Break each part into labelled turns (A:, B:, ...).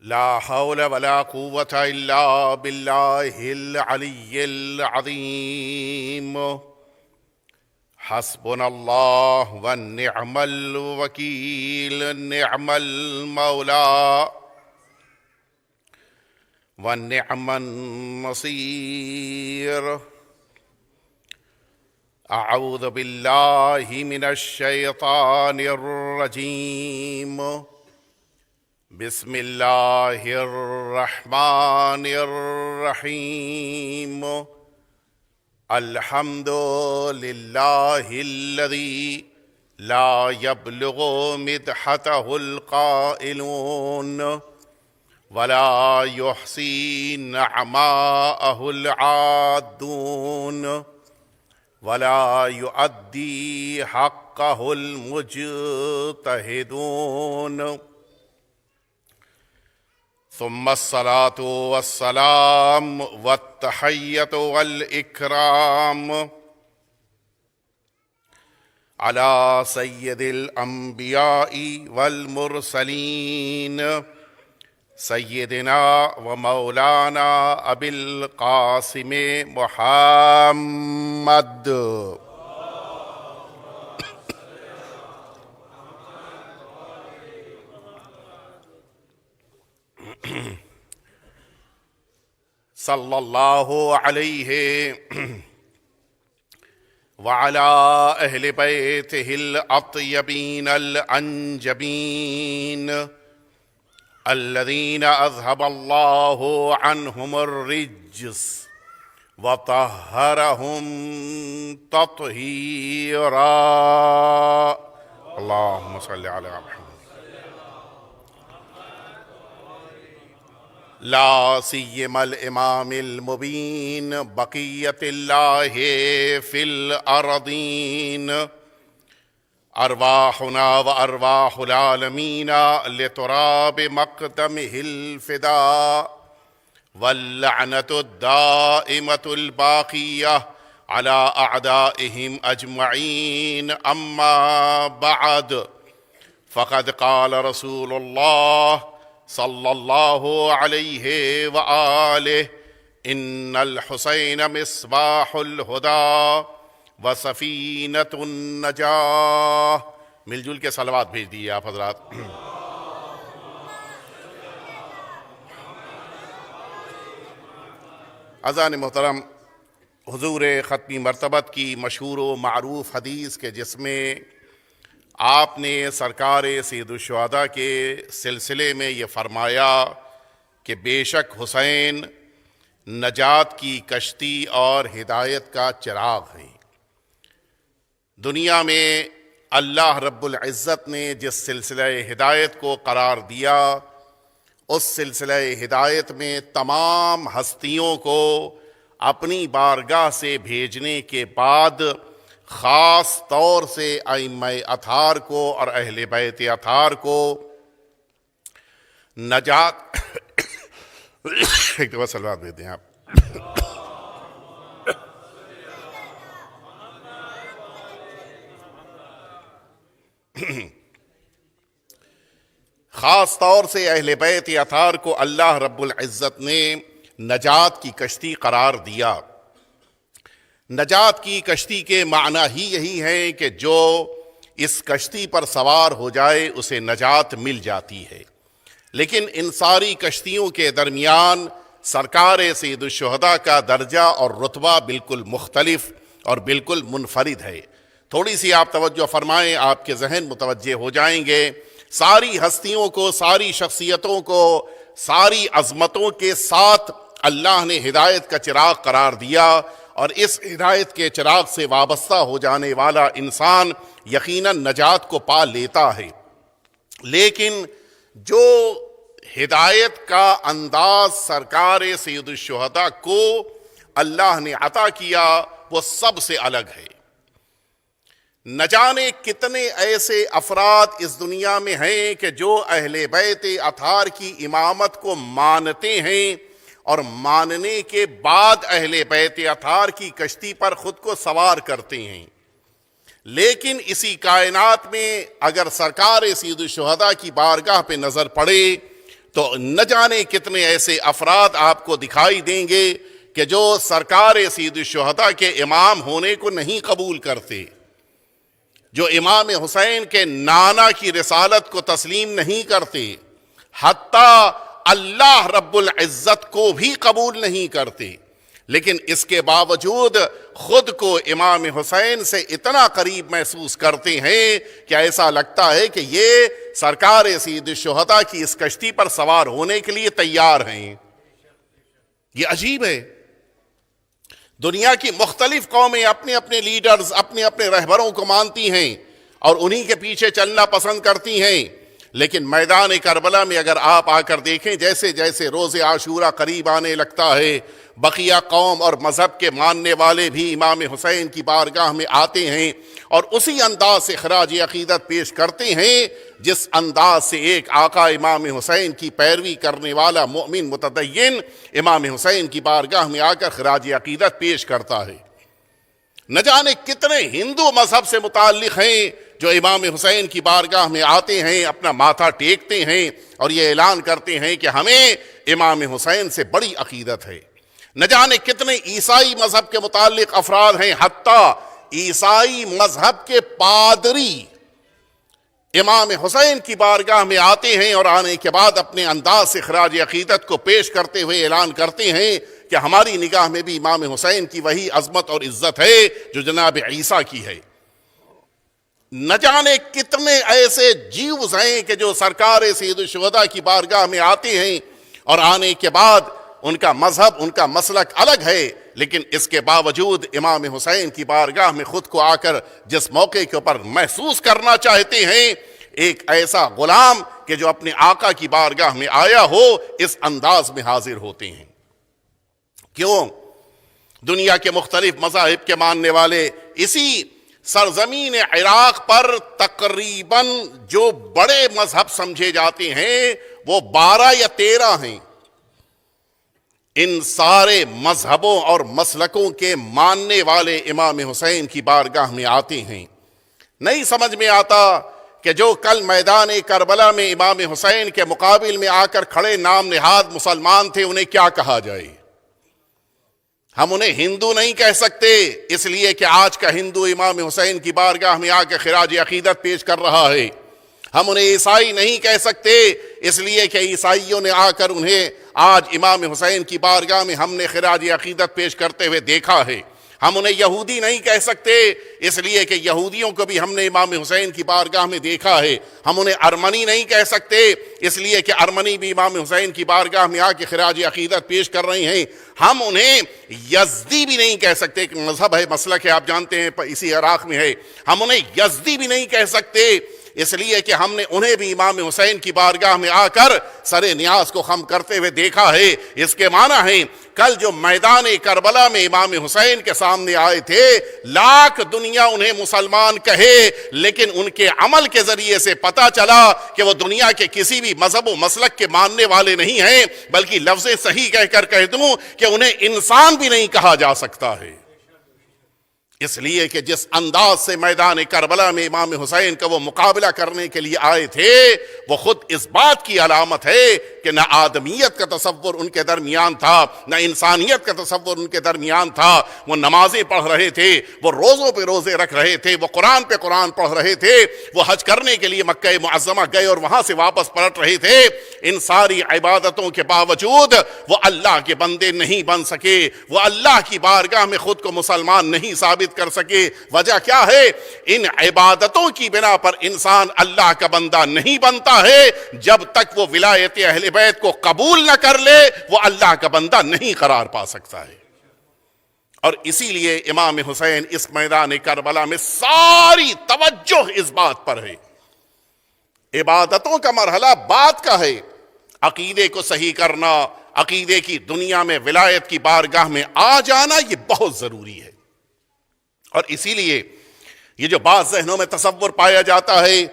A: لا حول ولا قوة إلا بالله العلي العظيم. حسبنا الله ونعم الوكيل، نعم المولى ونعم النصير. أعوذ بالله من الشيطان الرجيم. بسم الله الرحمن الرحيم. الحمد لله الذي لا يبلغ مدحته القائلون ولا يحصي نعماءه العادون ولا يؤدي حقه المجتهدون. ثم الصلاة والسلام والتحية والإكرام على سيد الأنبياء والمرسلين سيدنا ومولانا أبي القاسم محمد. صلی اللہ علیہ وعلی اہل بیتہ الاطیبین الانجبین الذین اذهب اللہ عنہم الرجس وطہرہم تطہیرا. اللہم صلی علی محمد. لا سیما الامام المبین بقیت اللہ فی الارضین ارواحنا و ارواح العالمین لتراب مقدمہ الفداء واللعنۃ الدائمۃ الباقیہ علی اعدائہم اجمعین. اما بعد فقد قال رسول اللہ صلی اللہ علیہ وآلہ ان الحسین مصباح الہدی وسفینۃ النجاہ. مل جل کے صلوات بھیج دیئے آپ حضرات. اذان محترم، حضور ختمی مرتبت کی مشہور و معروف حدیث کے جس میں آپ نے سرکار سید الشہداء کے سلسلے میں یہ فرمایا کہ بے شک حسین نجات کی کشتی اور ہدایت کا چراغ ہیں. دنیا میں اللہ رب العزت نے جس سلسلہ ہدایت کو قرار دیا، اس سلسلہ ہدایت میں تمام ہستیوں کو اپنی بارگاہ سے بھیجنے کے بعد خاص طور سے ائمہ اطہار کو اور اہل بیت اطہار کو نجات ایک دفعہ سلوات دے دیں آپ. خاص طور سے اہل بیت اطہار کو اللہ رب العزت نے نجات کی کشتی قرار دیا. نجات کی کشتی کے معنی ہی یہی ہے کہ جو اس کشتی پر سوار ہو جائے اسے نجات مل جاتی ہے. لیکن ان ساری کشتیوں کے درمیان سرکار سید الشہداء کا درجہ اور رتبہ بالکل مختلف اور بالکل منفرد ہے. تھوڑی سی آپ توجہ فرمائیں، آپ کے ذہن متوجہ ہو جائیں گے. ساری ہستیوں کو، ساری شخصیتوں کو، ساری عظمتوں کے ساتھ اللہ نے ہدایت کا چراغ قرار دیا، اور اس ہدایت کے چراغ سے وابستہ ہو جانے والا انسان یقیناً نجات کو پا لیتا ہے. لیکن جو ہدایت کا انداز سرکار سید الشہداء کو اللہ نے عطا کیا وہ سب سے الگ ہے. نہ جانے کتنے ایسے افراد اس دنیا میں ہیں کہ جو اہل بیت اطہار کی امامت کو مانتے ہیں اور ماننے کے بعد اہل بیت اطہار کی کشتی پر خود کو سوار کرتے ہیں. لیکن اسی کائنات میں اگر سرکار سید الشہداء کی بارگاہ پہ نظر پڑے تو نہ جانے کتنے ایسے افراد آپ کو دکھائی دیں گے کہ جو سرکار سید الشہداء کے امام ہونے کو نہیں قبول کرتے، جو امام حسین کے نانا کی رسالت کو تسلیم نہیں کرتے، حتیٰ اللہ رب العزت کو بھی قبول نہیں کرتے، لیکن اس کے باوجود خود کو امام حسین سے اتنا قریب محسوس کرتے ہیں کہ ایسا لگتا ہے کہ یہ سرکار سید الشہداء کی اس کشتی پر سوار ہونے کے لیے تیار ہیں۔ یہ عجیب ہے۔ دنیا کی مختلف قومیں اپنے اپنے لیڈرز، اپنے اپنے رہبروں کو مانتی ہیں اور انہی کے پیچھے چلنا پسند کرتی ہیں، لیکن میدان کربلا میں اگر آپ آ کر دیکھیں، جیسے جیسے روز عاشورہ قریب آنے لگتا ہے، بقیہ قوم اور مذہب کے ماننے والے بھی امام حسین کی بارگاہ میں آتے ہیں اور اسی انداز سے خراج عقیدت پیش کرتے ہیں جس انداز سے ایک آقا امام حسین کی پیروی کرنے والا مومن متدین امام حسین کی بارگاہ میں آ کر خراج عقیدت پیش کرتا ہے۔ نہ جانے کتنے ہندو مذہب سے متعلق ہیں جو امام حسین کی بارگاہ میں آتے ہیں، اپنا ماتھا ٹیکتے ہیں اور یہ اعلان کرتے ہیں کہ ہمیں امام حسین سے بڑی عقیدت ہے۔ نہ جانے کتنے عیسائی مذہب کے متعلق افراد ہیں، حتیٰ عیسائی مذہب کے پادری امام حسین کی بارگاہ میں آتے ہیں اور آنے کے بعد اپنے انداز سے خراج عقیدت کو پیش کرتے ہوئے اعلان کرتے ہیں کہ ہماری نگاہ میں بھی امام حسین کی وہی عظمت اور عزت ہے جو جناب عیسیٰ کی ہے۔ نہ جانے کتنے ایسے جیوز ہیں کہ جو سرکار سید الشہداء کی بارگاہ میں آتے ہیں اور آنے کے بعد ان کا مذہب، ان کا مسلک الگ ہے، لیکن اس کے باوجود امام حسین کی بارگاہ میں خود کو آ کر جس موقع کے اوپر محسوس کرنا چاہتے ہیں، ایک ایسا غلام کہ جو اپنے آقا کی بارگاہ میں آیا ہو، اس انداز میں حاضر ہوتے ہیں۔ کیوں؟ دنیا کے مختلف مذاہب کے ماننے والے اسی سرزمین عراق پر تقریباً جو بڑے مذہب سمجھے جاتے ہیں وہ 12 یا 13 ہیں۔ ان سارے مذہبوں اور مسلکوں کے ماننے والے امام حسین کی بارگاہ میں آتے ہیں۔ نہیں سمجھ میں آتا کہ جو کل میدان کربلا میں امام حسین کے مقابل میں آ کر کھڑے نام نہاد مسلمان تھے، انہیں کیا کہا جائے؟ ہم انہیں ہندو نہیں کہہ سکتے اس لیے کہ آج کا ہندو امام حسین کی بارگاہ میں آ کے خراج عقیدت پیش کر رہا ہے۔ ہم انہیں عیسائی نہیں کہہ سکتے اس لیے کہ عیسائیوں نے آ کر انہیں آج امام حسین کی بارگاہ میں ہم نے خراج عقیدت پیش کرتے ہوئے دیکھا ہے۔ ہم انہیں یہودی نہیں کہہ سکتے اس لیے کہ یہودیوں کو بھی ہم نے امام حسین کی بارگاہ میں دیکھا ہے۔ ہم انہیں ارمنی نہیں کہہ سکتے اس لیے کہ ارمنی بھی امام حسین کی بارگاہ میں آ کے خراج عقیدت پیش کر رہے ہیں۔ ہم انہیں یزدی بھی نہیں کہہ سکتے کہ مذہب ہے، مسلک ہے، آپ جانتے ہیں اسی عراق میں ہے۔ ہم انہیں یزدی بھی نہیں کہہ سکتے اس لیے کہ ہم نے انہیں بھی امام حسین کی بارگاہ میں آ کر سر نیاز کو خم کرتے ہوئے دیکھا ہے۔ اس کے معنی ہے کل جو میدان کربلا میں امام حسین کے سامنے آئے تھے، لاکھ دنیا انہیں مسلمان کہے لیکن ان کے عمل کے ذریعے سے پتہ چلا کہ وہ دنیا کے کسی بھی مذہب و مسلک کے ماننے والے نہیں ہیں، بلکہ لفظ صحیح کہہ کر کہہ دوں کہ انہیں انسان بھی نہیں کہا جا سکتا ہے۔ اس لیے کہ جس انداز سے میدان کربلا میں امام حسین کا وہ مقابلہ کرنے کے لیے آئے تھے، وہ خود اس بات کی علامت ہے کہ نہ آدمیت کا تصور ان کے درمیان تھا، نہ انسانیت کا تصور ان کے درمیان تھا۔ وہ نمازیں پڑھ رہے تھے، وہ روزوں پہ روزے رکھ رہے تھے، وہ قرآن پہ قرآن پڑھ رہے تھے، وہ حج کرنے کے لیے مکہ معظمہ گئے اور وہاں سے واپس پلٹ رہے تھے۔ ان ساری عبادتوں کے باوجود وہ اللہ کے بندے نہیں بن سکے، وہ اللہ کی بارگاہ میں خود کو مسلمان نہیں ثابت کر سکے۔ وجہ کیا ہے؟ ان عبادتوں کی بنا پر انسان اللہ کا بندہ نہیں بنتا ہے۔ جب تک وہ ولایت اہل بیت کو قبول نہ کر لے، وہ اللہ کا بندہ نہیں قرار پا سکتا ہے۔ اور اسی لیے امام حسین اس میدان کربلا میں ساری توجہ اس بات پر ہے۔ عبادتوں کا مرحلہ بعد کا ہے، عقیدے کو صحیح کرنا، عقیدے کی دنیا میں ولایت کی بارگاہ میں آ جانا، یہ بہت ضروری ہے۔ اور اسی لیے یہ جو بعض ذہنوں میں تصور پایا جاتا ہے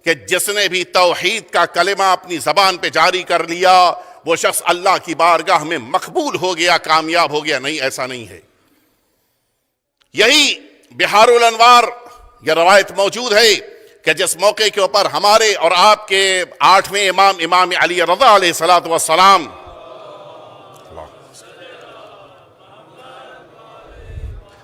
A: کہ جس نے بھی توحید کا کلمہ اپنی زبان پہ جاری کر لیا وہ شخص اللہ کی بارگاہ میں مقبول ہو گیا، کامیاب ہو گیا، نہیں، ایسا نہیں ہے۔ یہی بحار الانوار یہ روایت موجود ہے کہ جس موقع کے اوپر ہمارے اور آپ کے 8ویں امام امام علی رضا علیہ الصلوۃ والسلام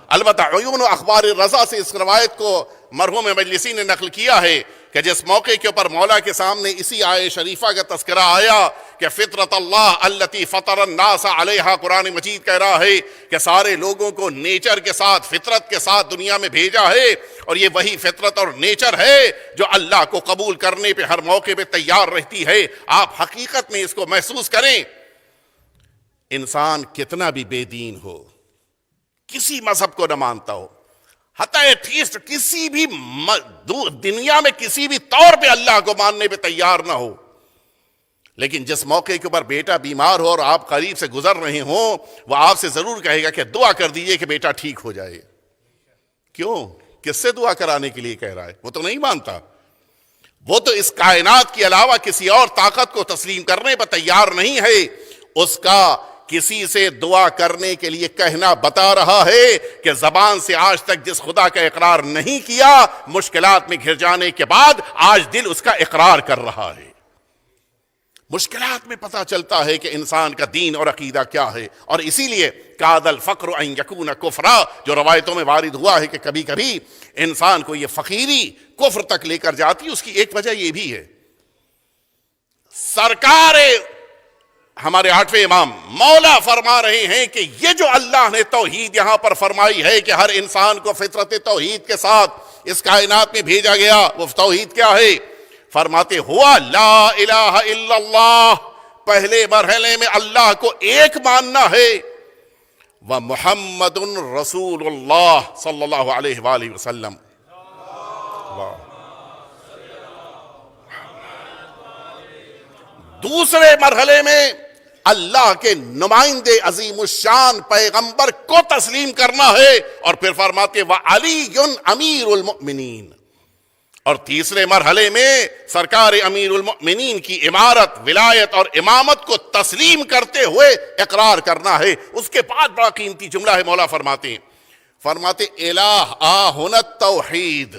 A: البتہ عیون و اخبار رضا سے اس روایت کو مرحوم مجلسی نے نقل کیا ہے کہ جس موقع کے اوپر مولا کے سامنے اسی آیت شریفہ کا تذکرہ آیا کہ فطرت اللہ التی فطر الناس علیہا، قرآن مجید کہہ رہا ہے کہ سارے لوگوں کو نیچر کے ساتھ، فطرت کے ساتھ دنیا میں بھیجا ہے، اور یہ وہی فطرت اور نیچر ہے جو اللہ کو قبول کرنے پہ ہر موقع پہ تیار رہتی ہے۔ آپ حقیقت میں اس کو محسوس کریں، انسان کتنا بھی بے دین ہو، کسی مذہب کو نہ مانتا ہو، حتی ایتھیسٹ کسی بھی دنیا میں کسی بھی طور پہ اللہ کو ماننے پہ تیار نہ ہو، لیکن جس موقع کے اوپر بیٹا بیمار ہو اور آپ قریب سے گزر رہے ہوں، وہ آپ سے ضرور کہے گا کہ دعا کر دیجئے کہ بیٹا ٹھیک ہو جائے۔ کیوں؟ کس سے دعا کرانے کے لیے کہہ رہا ہے؟ وہ تو نہیں مانتا، وہ تو اس کائنات کے علاوہ کسی اور طاقت کو تسلیم کرنے پر تیار نہیں ہے۔ اس کا کسی سے دعا کرنے کے لیے کہنا بتا رہا ہے کہ زبان سے آج تک جس خدا کا اقرار نہیں کیا، مشکلات میں گھر جانے کے بعد آج دل اس کا اقرار کر رہا ہے۔ مشکلات میں پتہ چلتا ہے کہ انسان کا دین اور عقیدہ کیا ہے، اور اسی لیے کاد الفقر ان یکون کفرا، جو روایتوں میں وارد ہوا ہے کہ کبھی کبھی انسان کو یہ فقیری کفر تک لے کر جاتی، اس کی ایک وجہ یہ بھی ہے۔ سرکار ہمارے 8ویں امام مولا فرما رہے ہیں کہ یہ جو اللہ نے توحید یہاں پر فرمائی ہے کہ ہر انسان کو فطرت توحید کے ساتھ اس کائنات میں بھیجا گیا، وہ توحید کیا ہے؟ فرماتے ہوا لا الہ الا اللہ، پہلے مرحلے میں اللہ کو ایک ماننا ہے، ومحمد رسول اللہ صلی اللہ علیہ وآلہ وسلم۔ دوسرے مرحلے میں اللہ کے نمائندے عظیم الشان پیغمبر کو تسلیم کرنا ہے، اور پھر فرماتے وعلی امیر المؤمنین، اور تیسرے مرحلے میں سرکار امیر المؤمنین کی امارت، ولایت اور امامت کو تسلیم کرتے ہوئے اقرار کرنا ہے۔ اس کے بعد بڑا قیمتی جملہ ہے، مولا فرماتے الہ آہن التوحید،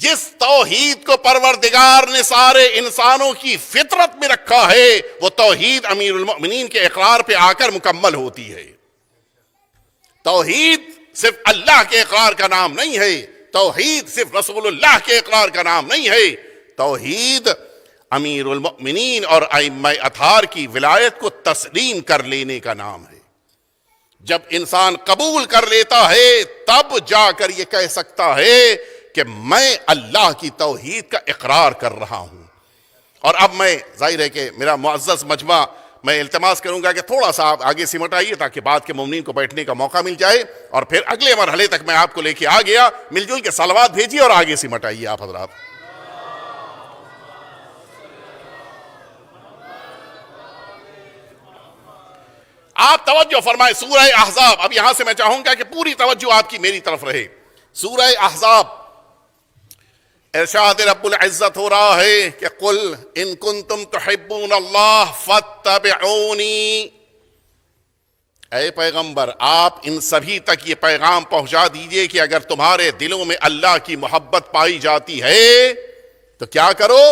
A: جس توحید کو پروردگار نے سارے انسانوں کی فطرت میں رکھا ہے، وہ توحید امیر المؤمنین کے اقرار پہ آ کر مکمل ہوتی ہے۔ توحید صرف اللہ کے اقرار کا نام نہیں ہے، توحید صرف رسول اللہ کے اقرار کا نام نہیں ہے، توحید امیر المؤمنین اور ائمہ اطہار کی ولایت کو تسلیم کر لینے کا نام ہے۔ جب انسان قبول کر لیتا ہے تب جا کر یہ کہہ سکتا ہے کہ میں اللہ کی توحید کا اقرار کر رہا ہوں۔ اور اب میں ظاہر ہے کہ میرا معزز مجمع، میں التماس کروں گا کہ تھوڑا سا آپ آگے سمٹ آئیے تاکہ بعد کے مومنین کو بیٹھنے کا موقع مل جائے، اور پھر اگلے مرحلے تک میں آپ کو لے کے آ گیا۔ مل جل کے صلوات بھیجیے اور آگے سمٹ آئیے آپ حضرات۔ آپ توجہ فرمائیں، سورہ احزاب، اب یہاں سے میں چاہوں گا کہ پوری توجہ آپ کی میری طرف رہے۔ سورہ احزاب، ارشاد رب العزت ہو رہا ہے کہ قل ان کنتم تحبون اللہ فاتبعونی، اے پیغمبر آپ ان سبھی تک یہ پیغام پہنچا دیجئے کہ اگر تمہارے دلوں میں اللہ کی محبت پائی جاتی ہے تو کیا کرو؟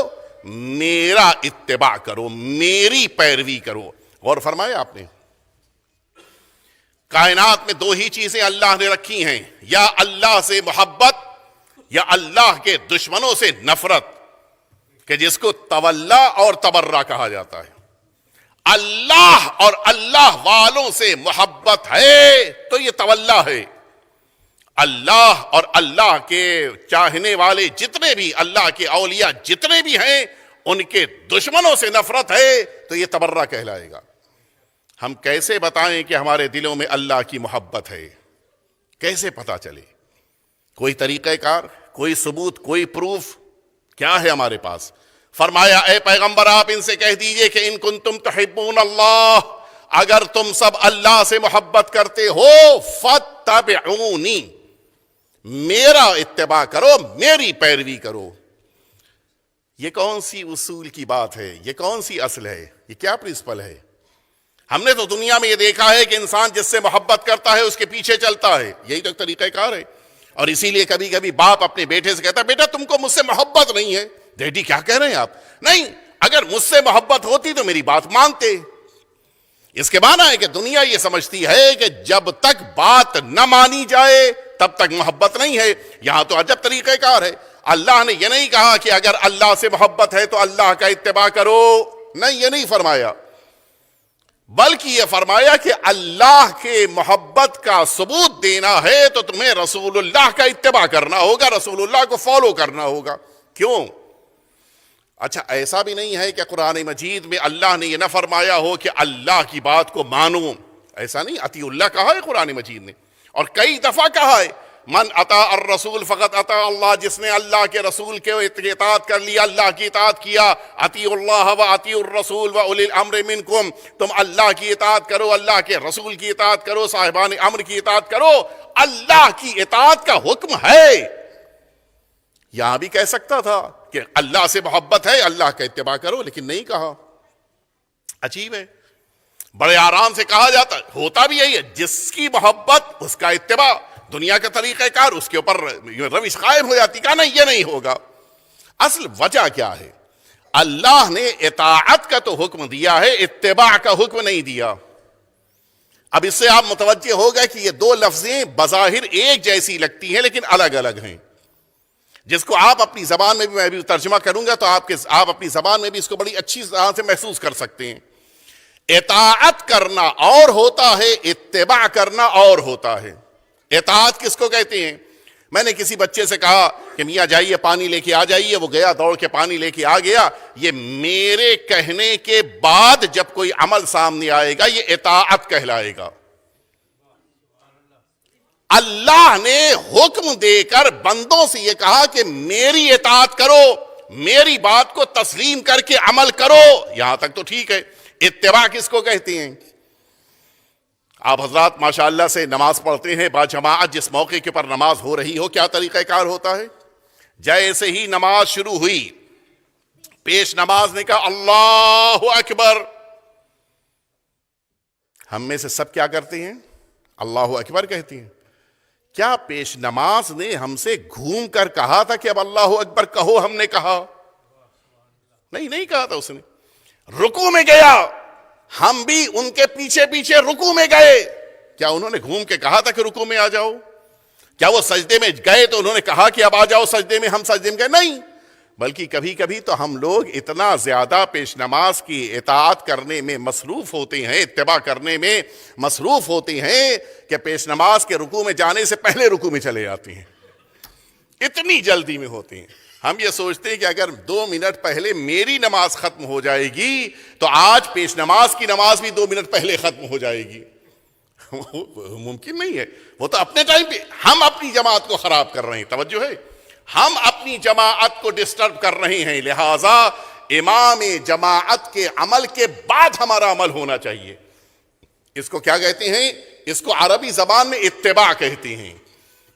A: میرا اتباع کرو، میری پیروی کرو۔ غور فرمائے آپ نے، کائنات میں دو ہی چیزیں اللہ نے رکھی ہیں، یا اللہ سے محبت یا اللہ کے دشمنوں سے نفرت، کہ جس کو تولا اور تبرہ کہا جاتا ہے۔ اللہ اور اللہ والوں سے محبت ہے تو یہ تولا ہے، اللہ اور اللہ کے چاہنے والے جتنے بھی، اللہ کے اولیاء جتنے بھی ہیں، ان کے دشمنوں سے نفرت ہے تو یہ تبرہ کہلائے گا۔ ہم کیسے بتائیں کہ ہمارے دلوں میں اللہ کی محبت ہے؟ کیسے پتا چلے؟ کوئی طریقہ کار، کوئی ثبوت، کوئی پروف کیا ہے ہمارے پاس؟ فرمایا اے پیغمبر آپ ان سے کہہ دیجئے کہ ان کنتم تحبون اللہ، اگر تم سب اللہ سے محبت کرتے ہو فاتبعونی، میرا اتباع کرو، میری پیروی کرو۔ یہ کون سی اصول کی بات ہے؟ یہ کون سی اصل ہے؟ یہ کیا پرنسپل ہے؟ ہم نے تو دنیا میں یہ دیکھا ہے کہ انسان جس سے محبت کرتا ہے اس کے پیچھے چلتا ہے، یہی تو طریقہ کار ہے۔ اور اسی لیے کبھی کبھی باپ اپنے بیٹے سے کہتا ہے بیٹا تم کو مجھ سے محبت نہیں ہے. ڈیڈی کیا کہہ رہے ہیں آپ؟ نہیں، اگر مجھ سے محبت ہوتی تو میری بات مانتے. اس کے معنی ہے کہ دنیا یہ سمجھتی ہے کہ جب تک بات نہ مانی جائے تب تک محبت نہیں ہے. یہاں تو عجب طریقہ کار ہے. اللہ نے یہ نہیں کہا کہ اگر اللہ سے محبت ہے تو اللہ کا اتباع کرو. نہیں، یہ نہیں فرمایا، بلکہ یہ فرمایا کہ اللہ کے محبت کا ثبوت دینا ہے تو تمہیں رسول اللہ کا اتباع کرنا ہوگا، رسول اللہ کو فالو کرنا ہوگا. کیوں؟ اچھا، ایسا بھی نہیں ہے کہ قرآن مجید میں اللہ نے یہ نہ فرمایا ہو کہ اللہ کی بات کو مانو. ایسا نہیں، اطیع اللہ کہا ہے قرآن مجید نے، اور کئی دفعہ کہا ہے من اطاع الرسول فقط اطاع اللہ. جس نے اللہ کے رسول کے اطاعت کر لیا، اللہ کی اطاعت کیا. اطیعوا اللہ و اطیعوا الرسول و اولی الامر منکم. تم اللہ کی اطاعت کرو، اللہ کے رسول کی اطاعت کرو، صاحبان امر کی اطاعت کرو. اللہ کی اطاعت کا حکم ہے. یہاں بھی کہہ سکتا تھا کہ اللہ سے محبت ہے، اللہ کا اتباع کرو، لیکن نہیں کہا. عجیب ہے، بڑے آرام سے کہا جاتا. ہوتا بھی یہی ہے، جس کی محبت اس کا اتباع، دنیا کا طریقہ کار اس کے اوپر روش قائم ہو جاتی. کہا نہیں، یہ نہیں ہوگا. اصل وجہ کیا ہے؟ اللہ نے اطاعت کا تو حکم دیا ہے، اتباع کا حکم نہیں دیا. اب اس سے آپ متوجہ ہو گئے کہ یہ دو لفظیں بظاہر ایک جیسی لگتی ہیں لیکن الگ الگ ہیں. جس کو آپ اپنی زبان میں بھی، میں بھی ترجمہ کروں گا تو آپ اپنی زبان میں بھی اس کو بڑی اچھی طرح سے محسوس کر سکتے ہیں. اطاعت کرنا اور ہوتا ہے، اتباع کرنا اور ہوتا ہے. اطاعت کس کو کہتے ہیں؟ میں نے کسی بچے سے کہا کہ میاں جائیے پانی لے کے آ جائیے، وہ گیا دوڑ کے پانی لے کے آ گیا. یہ میرے کہنے کے بعد جب کوئی عمل سامنے آئے گا یہ اطاعت کہلائے گا. اللہ نے حکم دے کر بندوں سے یہ کہا کہ میری اطاعت کرو، میری بات کو تسلیم کر کے عمل کرو. یہاں تک تو ٹھیک ہے. اتباع کس کو کہتے ہیں؟ آپ حضرات ماشاءاللہ سے نماز پڑھتے ہیں با جماعت. جس موقع کے پر نماز ہو رہی ہو کیا طریقہ کار ہوتا ہے؟ جیسے ہی نماز شروع ہوئی، پیش نماز نے کہا اللہ اکبر. ہم میں سے سب کیا کرتے ہیں؟ اللہ اکبر کہتے ہیں. کیا پیش نماز نے ہم سے گھوم کر کہا تھا کہ اب اللہ اکبر کہو؟ ہم نے کہا نہیں، نہیں کہا تھا. اس نے رکوع میں گیا، ہم بھی ان کے پیچھے پیچھے رکوع میں گئے. کیا انہوں نے گھوم کے کہا تھا کہ رکوع میں آ جاؤ؟ کیا وہ سجدے میں گئے تو انہوں نے کہا کہ اب آ جاؤ سجدے میں؟ ہم سجدے میں گئے نہیں. بلکہ کبھی کبھی تو ہم لوگ اتنا زیادہ پیش نماز کی اطاعت کرنے میں مصروف ہوتے ہیں، اتباع کرنے میں مصروف ہوتے ہیں کہ پیش نماز کے رکوع میں جانے سے پہلے رکوع میں چلے جاتے ہیں. اتنی جلدی میں ہوتے ہیں. ہم یہ سوچتے ہیں کہ اگر 2 منٹ پہلے میری نماز ختم ہو جائے گی تو آج پیش نماز کی نماز بھی 2 منٹ پہلے ختم ہو جائے گی. ممکن نہیں ہے. وہ تو اپنے ٹائم پہ ہم اپنی جماعت کو خراب کر رہے ہیں. توجہ ہے، ہم اپنی جماعت کو ڈسٹرب کر رہے ہیں. لہذا امام جماعت کے عمل کے بعد ہمارا عمل ہونا چاہیے. اس کو کیا کہتے ہیں؟ اس کو عربی زبان میں اتباع کہتے ہیں،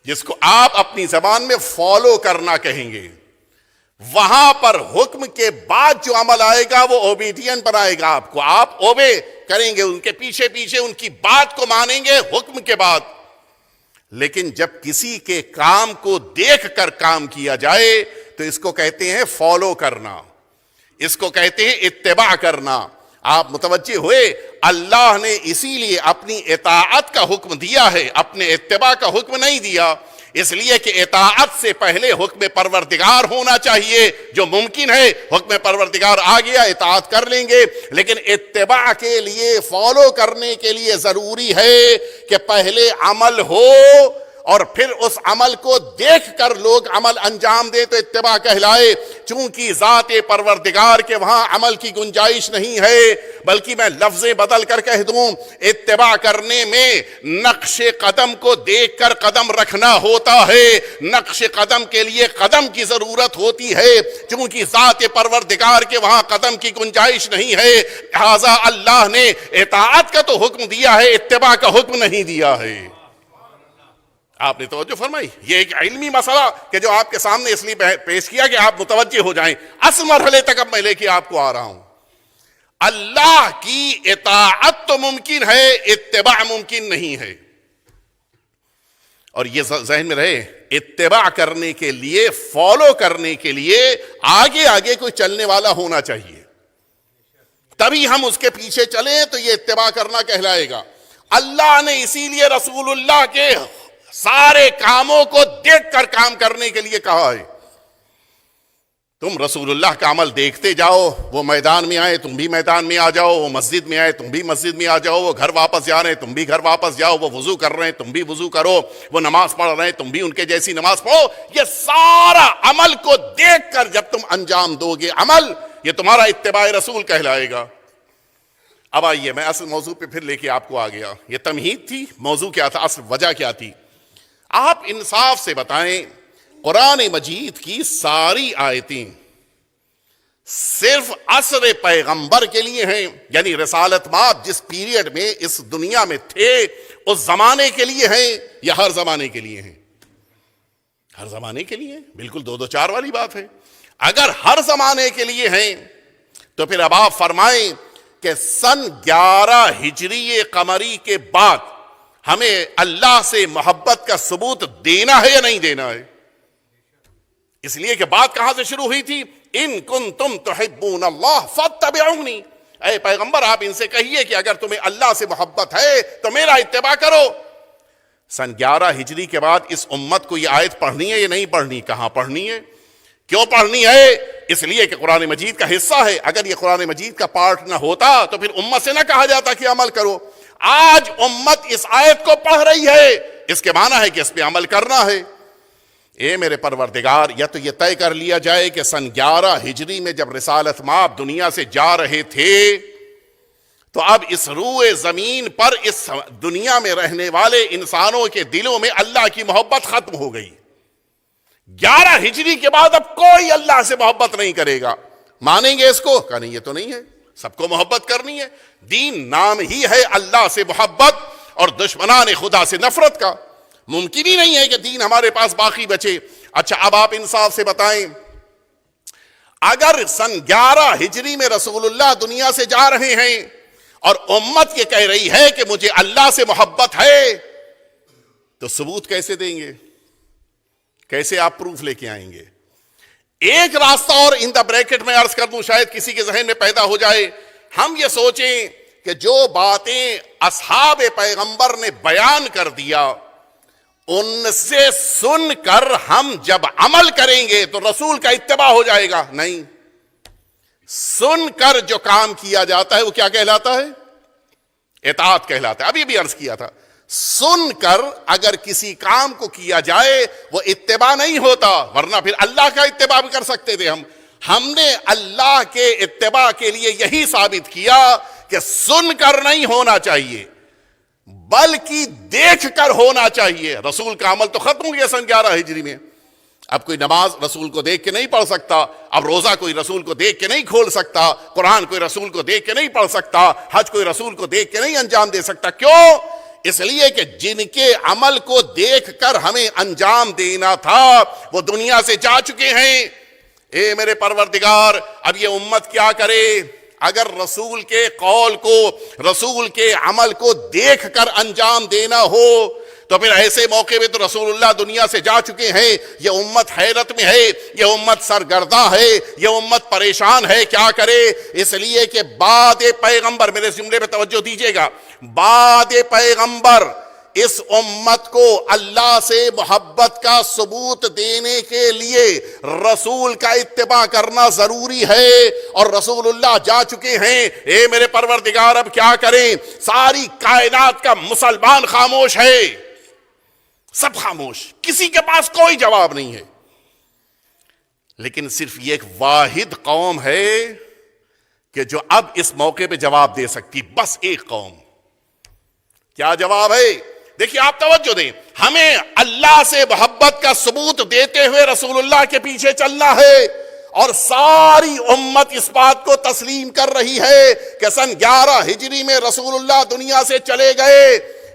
A: جس کو آپ اپنی زبان میں فالو کرنا کہیں گے. وہاں پر حکم کے بعد جو عمل آئے گا وہ اوبیڈین پر آئے گا. آپ کو، آپ اوبے کریں گے، ان کے پیچھے پیچھے ان کی بات کو مانیں گے حکم کے بعد. لیکن جب کسی کے کام کو دیکھ کر کام کیا جائے تو اس کو کہتے ہیں فالو کرنا، اس کو کہتے ہیں اتباع کرنا. آپ متوجہ ہوئے؟ اللہ نے اسی لیے اپنی اطاعت کا حکم دیا ہے، اپنے اتباع کا حکم نہیں دیا. اس لیے کہ اطاعت سے پہلے حکم پروردگار ہونا چاہیے. جو ممکن ہے حکم پروردگار آ گیا اطاعت کر لیں گے، لیکن اتباع کے لیے، فالو کرنے کے لیے ضروری ہے کہ پہلے عمل ہو اور پھر اس عمل کو دیکھ کر لوگ عمل انجام دے تو اتباع کہلائے. چونکہ ذات پروردگار کے وہاں عمل کی گنجائش نہیں ہے، بلکہ میں لفظیں بدل کر کہہ دوں، اتباع کرنے میں نقش قدم کو دیکھ کر قدم رکھنا ہوتا ہے. نقش قدم کے لیے قدم کی ضرورت ہوتی ہے، چونکہ ذات پروردگار کے وہاں قدم کی گنجائش نہیں ہے. لہذا اللہ نے اطاعت کا تو حکم دیا ہے، اتباع کا حکم نہیں دیا ہے. آپ نے توجہ فرمائی؟ یہ ایک علمی مسئلہ کہ جو آپ کے سامنے اس لیے پیش کیا کہ آپ متوجہ ہو جائیں. اصل مرحلے تک اب میں لے کے آپ کو آ رہا ہوں. اللہ کی اطاعت تو ممکن ہے، اتباع ممکن نہیں ہے. اور یہ ذہن میں رہے، اتباع کرنے کے لیے، فالو کرنے کے لیے آگے آگے کوئی چلنے والا ہونا چاہیے، تبھی ہم اس کے پیچھے چلیں تو یہ اتباع کرنا کہلائے گا۔ اللہ نے اسی لیے رسول اللہ کے سارے کاموں کو دیکھ کر کام کرنے کے لیے کہا ہے۔ تم رسول اللہ کا عمل دیکھتے جاؤ، وہ میدان میں آئے تم بھی میدان میں آ جاؤ، وہ مسجد میں آئے تم بھی مسجد میں آ جاؤ، وہ گھر واپس جا رہے ہیں تم بھی گھر واپس جاؤ، وہ وضو کر رہے ہیں تم بھی وضو کرو، وہ نماز پڑھ رہے ہیں تم بھی ان کے جیسی نماز پڑھو۔ یہ سارا عمل کو دیکھ کر جب تم انجام دو گے عمل، یہ تمہارا اتباع رسول کہلائے گا۔ اب آئیے میں اصل موضوع پہ پھر لے کے آپ کو آ گیا۔ یہ تمہید تھی، موضوع کیا تھا، اصل وجہ کیا تھی؟ آپ انصاف سے بتائیں، قرآن مجید کی ساری آیتیں صرف عصر پیغمبر کے لیے ہیں، یعنی رسالت مآب جس پیریڈ میں اس دنیا میں تھے اس زمانے کے لیے ہیں، یا ہر زمانے کے لیے ہیں؟ ہر زمانے کے لیے ہیں، بالکل دو چار والی بات ہے۔ اگر ہر زمانے کے لیے ہیں تو پھر اب آپ فرمائیں کہ سن 11 ہجری قمری کے بعد ہمیں اللہ سے محبت کا ثبوت دینا ہے یا نہیں دینا ہے؟ اس لیے کہ بات کہاں سے شروع ہوئی تھی؟ ان کنتم تحبون اللہ فاتبعونی، اے پیغمبر آپ ان سے کہیے کہ اگر تمہیں اللہ سے محبت ہے تو میرا اتباع کرو۔ سن 11 ہجری کے بعد اس امت کو یہ آیت پڑھنی ہے یا نہیں پڑھنی؟ کہاں پڑھنی ہے؟ کیوں پڑھنی ہے؟ اس لیے کہ قرآن مجید کا حصہ ہے۔ اگر یہ قرآن مجید کا پارٹ نہ ہوتا تو پھر امت سے نہ کہا جاتا کہ عمل کرو۔ آج امت اس آیت کو پڑھ رہی ہے، اس کے معنی ہے کہ اس پہ عمل کرنا ہے۔ اے میرے پروردگار، یا تو یہ طے کر لیا جائے کہ سن 11 ہجری میں جب رسالت مآب دنیا سے جا رہے تھے تو اب اس روئے زمین پر اس دنیا میں رہنے والے انسانوں کے دلوں میں اللہ کی محبت ختم ہو گئی۔ 11 ہجری کے بعد اب کوئی اللہ سے محبت نہیں کرے گا۔ مانیں گے اس کو؟ کہا نہیں، یہ تو نہیں ہے، سب کو محبت کرنی ہے۔ دین نام ہی ہے اللہ سے محبت اور دشمنان خدا سے نفرت کا۔ ممکن ہی نہیں ہے کہ دین ہمارے پاس باقی بچے۔ اچھا اب آپ انصاف سے بتائیں، اگر سن 11 ہجری میں رسول اللہ دنیا سے جا رہے ہیں اور امت یہ کہہ رہی ہے کہ مجھے اللہ سے محبت ہے، تو ثبوت کیسے دیں گے؟ کیسے آپ پروف لے کے آئیں گے؟ ایک راستہ اور ان دا بریکٹ میں عرض کر دوں، شاید کسی کے ذہن میں پیدا ہو جائے۔ ہم یہ سوچیں کہ جو باتیں اصحاب پیغمبر نے بیان کر دیا ان سے سن کر ہم جب عمل کریں گے تو رسول کا اتباع ہو جائے گا۔ نہیں، سن کر جو کام کیا جاتا ہے وہ کیا کہلاتا ہے؟ اطاعت کہلاتا ہے۔ ابھی بھی عرض کیا تھا، سن کر اگر کسی کام کو کیا جائے وہ اتباع نہیں ہوتا، ورنہ پھر اللہ کا اتباع بھی کر سکتے تھے ہم نے اللہ کے اتباع کے لیے یہی ثابت کیا کہ سن کر نہیں ہونا چاہیے بلکہ دیکھ کر ہونا چاہیے۔ رسول کا عمل تو ختم ہو گیا سن 11 ہجری میں۔ اب کوئی نماز رسول کو دیکھ کے نہیں پڑھ سکتا، اب روزہ کوئی رسول کو دیکھ کے نہیں کھول سکتا، قرآن کوئی رسول کو دیکھ کے نہیں پڑھ سکتا، حج کوئی رسول کو دیکھ کے نہیں انجام دے سکتا۔ کیوں؟ اس لیے کہ جن کے عمل کو دیکھ کر ہمیں انجام دینا تھا وہ دنیا سے جا چکے ہیں۔ اے میرے پروردگار، اب یہ امت کیا کرے؟ اگر رسول کے قول کو، رسول کے عمل کو دیکھ کر انجام دینا ہو تو پھر ایسے موقع میں تو رسول اللہ دنیا سے جا چکے ہیں۔ یہ امت حیرت میں ہے، یہ امت سرگرداں ہے، یہ امت پریشان ہے، کیا کرے؟ اس لیے کہ بعد پیغمبر، میرے جملے پہ توجہ دیجیے گا، بعد پیغمبر اس امت کو اللہ سے محبت کا ثبوت دینے کے لیے رسول کا اتباع کرنا ضروری ہے، اور رسول اللہ جا چکے ہیں۔ اے میرے پروردگار، اب کیا کریں؟ ساری کائنات کا مسلمان خاموش ہے، سب خاموش، کسی کے پاس کوئی جواب نہیں ہے، لیکن صرف یہ ایک واحد قوم ہے کہ جو اب اس موقع پہ جواب دے سکتی، بس ایک قوم۔ کیا جواب ہے؟ دیکھیے آپ توجہ دیں، ہمیں اللہ سے محبت کا ثبوت دیتے ہوئے رسول اللہ کے پیچھے چلنا ہے، اور ساری امت اس بات کو تسلیم کر رہی ہے کہ سن 11 ہجری میں رسول اللہ دنیا سے چلے گئے۔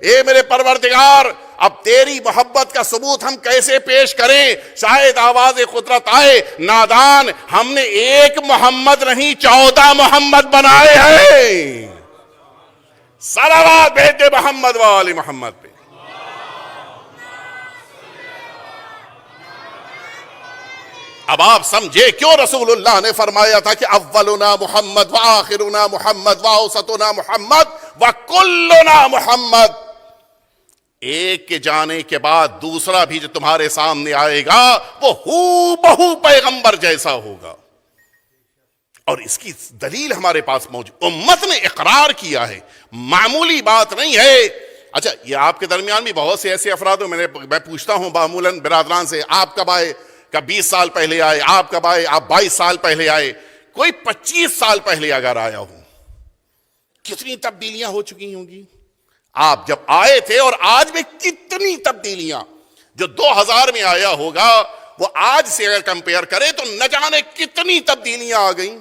A: اے میرے پروردگار، اب تیری محبت کا ثبوت ہم کیسے پیش کریں؟ شاید آواز قدرت آئے، نادان، ہم نے ایک محمد نہیں 14 محمد بنائے ہیں۔ صلوات بھیج دے محمد وآل محمد پہ۔ اب آپ سمجھے کیوں رسول اللہ نے فرمایا تھا کہ اولنا محمد وآخرنا محمد واوسطنا محمد وکلنا محمد. ایک کے جانے کے بعد دوسرا بھی جو تمہارے سامنے آئے گا وہ ہو بہو پیغمبر جیسا ہوگا. اور اس کی دلیل ہمارے پاس موجود، امت نے اقرار کیا ہے، معمولی بات نہیں ہے. اچھا، یہ آپ کے درمیان بھی بہت سے ایسے افراد ہوں، میں پوچھتا ہوں معمولاً برادران سے، آپ کب آئے؟ کب 20 سال پہلے آئے؟ آپ کب آئے؟ آپ 22 سال پہلے آئے. کوئی 25 سال پہلے اگر آیا ہوں، کتنی تبدیلیاں ہو چکی ہوں گی. آپ جب آئے تھے اور آج میں کتنی تبدیلیاں. جو 2000 میں آیا ہوگا وہ آج سے اگر کمپیئر کرے تو نہ جانے کتنی تبدیلیاں آ گئیں.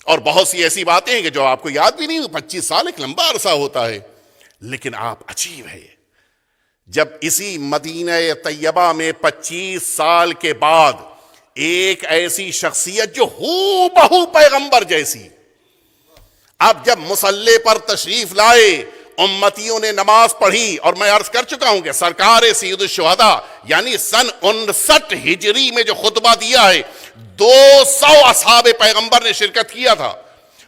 A: اور بہت سی ایسی باتیں ہیں کہ جو آپ کو یاد بھی نہیں. 25 سال ایک لمبا عرصہ ہوتا ہے. لیکن آپ عجیب ہے، جب اسی مدینہ طیبہ میں 25 سال کے بعد ایک ایسی شخصیت جو ہو بہو پیغمبر جیسی، اب جب مصلی پر تشریف لائے، امتیوں نے نماز پڑھی، اور میں عرض کر چکا ہوں کہ سرکار سید الشہداء یعنی سن 59 ہجری میں جو خطبہ دیا ہے، 200 اصحاب پیغمبر نے شرکت کیا تھا.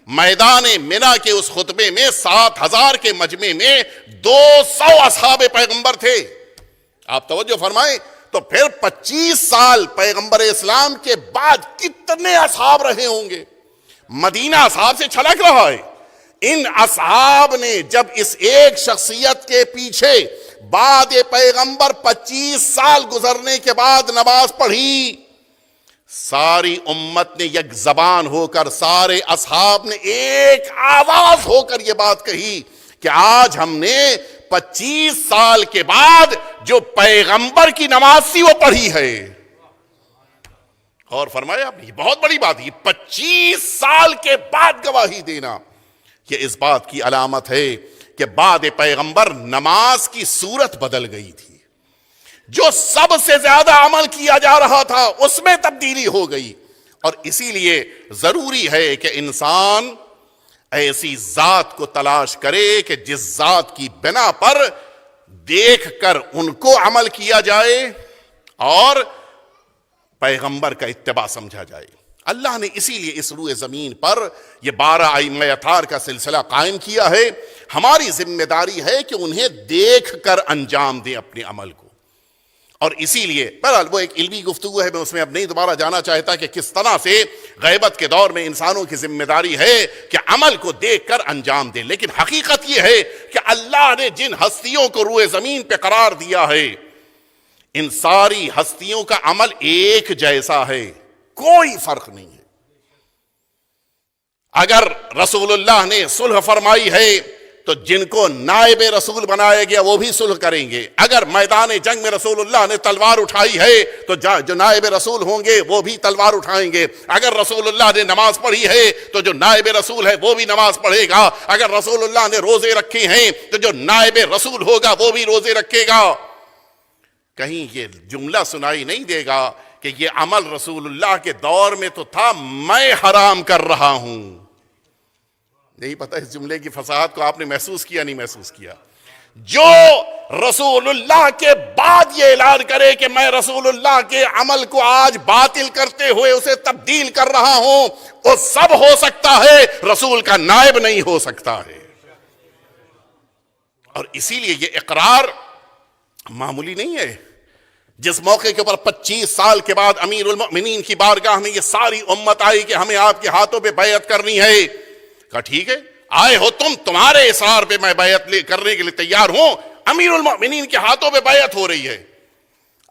A: میدان منا کے اس خطبے میں 7000 کے مجمع میں 200 اصحاب پیغمبر تھے. آپ توجہ فرمائیں تو پھر 25 سال پیغمبر اسلام کے بعد کتنے اصحاب رہے ہوں گے. مدینہ اصحاب سے چھلک رہا ہے. ان اصحاب نے جب اس ایک شخصیت کے پیچھے بعد پیغمبر 25 سال گزرنے کے بعد نماز پڑھی، ساری امت نے یک زبان ہو کر، سارے اصحاب نے ایک آواز ہو کر یہ بات کہی کہ آج ہم نے 25 سال کے بعد جو پیغمبر کی نماز تھی وہ پڑھی ہے. اور فرمایا یہ بہت بڑی بات ہے، 25 سال کے بعد گواہی دینا. یہ اس بات کی علامت ہے کہ بعد پیغمبر نماز کی صورت بدل گئی تھی. جو سب سے زیادہ عمل کیا جا رہا تھا اس میں تبدیلی ہو گئی. اور اسی لیے ضروری ہے کہ انسان ایسی ذات کو تلاش کرے کہ جس ذات کی بنا پر دیکھ کر ان کو عمل کیا جائے اور پیغمبر کا اتباع سمجھا جائے. اللہ نے اسی لیے اس روئے زمین پر یہ 12 ائمہ اطہار کا سلسلہ قائم کیا ہے. ہماری ذمہ داری ہے کہ انہیں دیکھ کر انجام دیں اپنے عمل کو. اور اسی لیے بہرحال وہ ایک علمی گفتگو ہے، میں اس میں اب نہیں دوبارہ جانا چاہتا کہ کس طرح سے غیبت کے دور میں انسانوں کی ذمہ داری ہے کہ عمل کو دیکھ کر انجام دیں. لیکن حقیقت یہ ہے کہ اللہ نے جن ہستیوں کو روئے زمین پہ قرار دیا ہے، ان ساری ہستیوں کا عمل ایک جیسا ہے، کوئی فرق نہیں ہے. اگر رسول اللہ نے صلح فرمائی ہے تو جن کو نائب رسول بنایا گیا وہ بھی صلح کریں گے. اگر میدان جنگ میں رسول اللہ نے تلوار اٹھائی ہے تو جو نائب رسول ہوں گے وہ بھی تلوار اٹھائیں گے. اگر رسول اللہ نے نماز پڑھی ہے تو جو نائب رسول ہے وہ بھی نماز پڑھے گا. اگر رسول اللہ نے روزے رکھے ہیں تو جو نائب رسول ہوگا وہ بھی روزے رکھے گا. کہیں یہ جملہ سنائی نہیں دے گا کہ یہ عمل رسول اللہ کے دور میں تو تھا، میں حرام کر رہا ہوں. نہیں پتہ اس جملے کی فصاحت کو آپ نے محسوس کیا نہیں محسوس کیا. جو رسول اللہ کے بعد یہ اعلان کرے کہ میں رسول اللہ کے عمل کو آج باطل کرتے ہوئے اسے تبدیل کر رہا ہوں، وہ سب ہو سکتا ہے، رسول کا نائب نہیں ہو سکتا ہے. اور اسی لیے یہ اقرار معمولی نہیں ہے. جس موقع کے اوپر 25 سال کے بعد امیر المؤمنین کی بارگاہ میں یہ ساری امت آئی کہ ہمیں آپ کے ہاتھوں پہ بیعت کرنی ہے، کہا ٹھیک ہے، آئے ہو تم، تمہارے اصرار پہ میں بیعت کرنے کے لیے تیار ہوں. امیر المؤمنین کے ہاتھوں پہ بیعت ہو رہی ہے.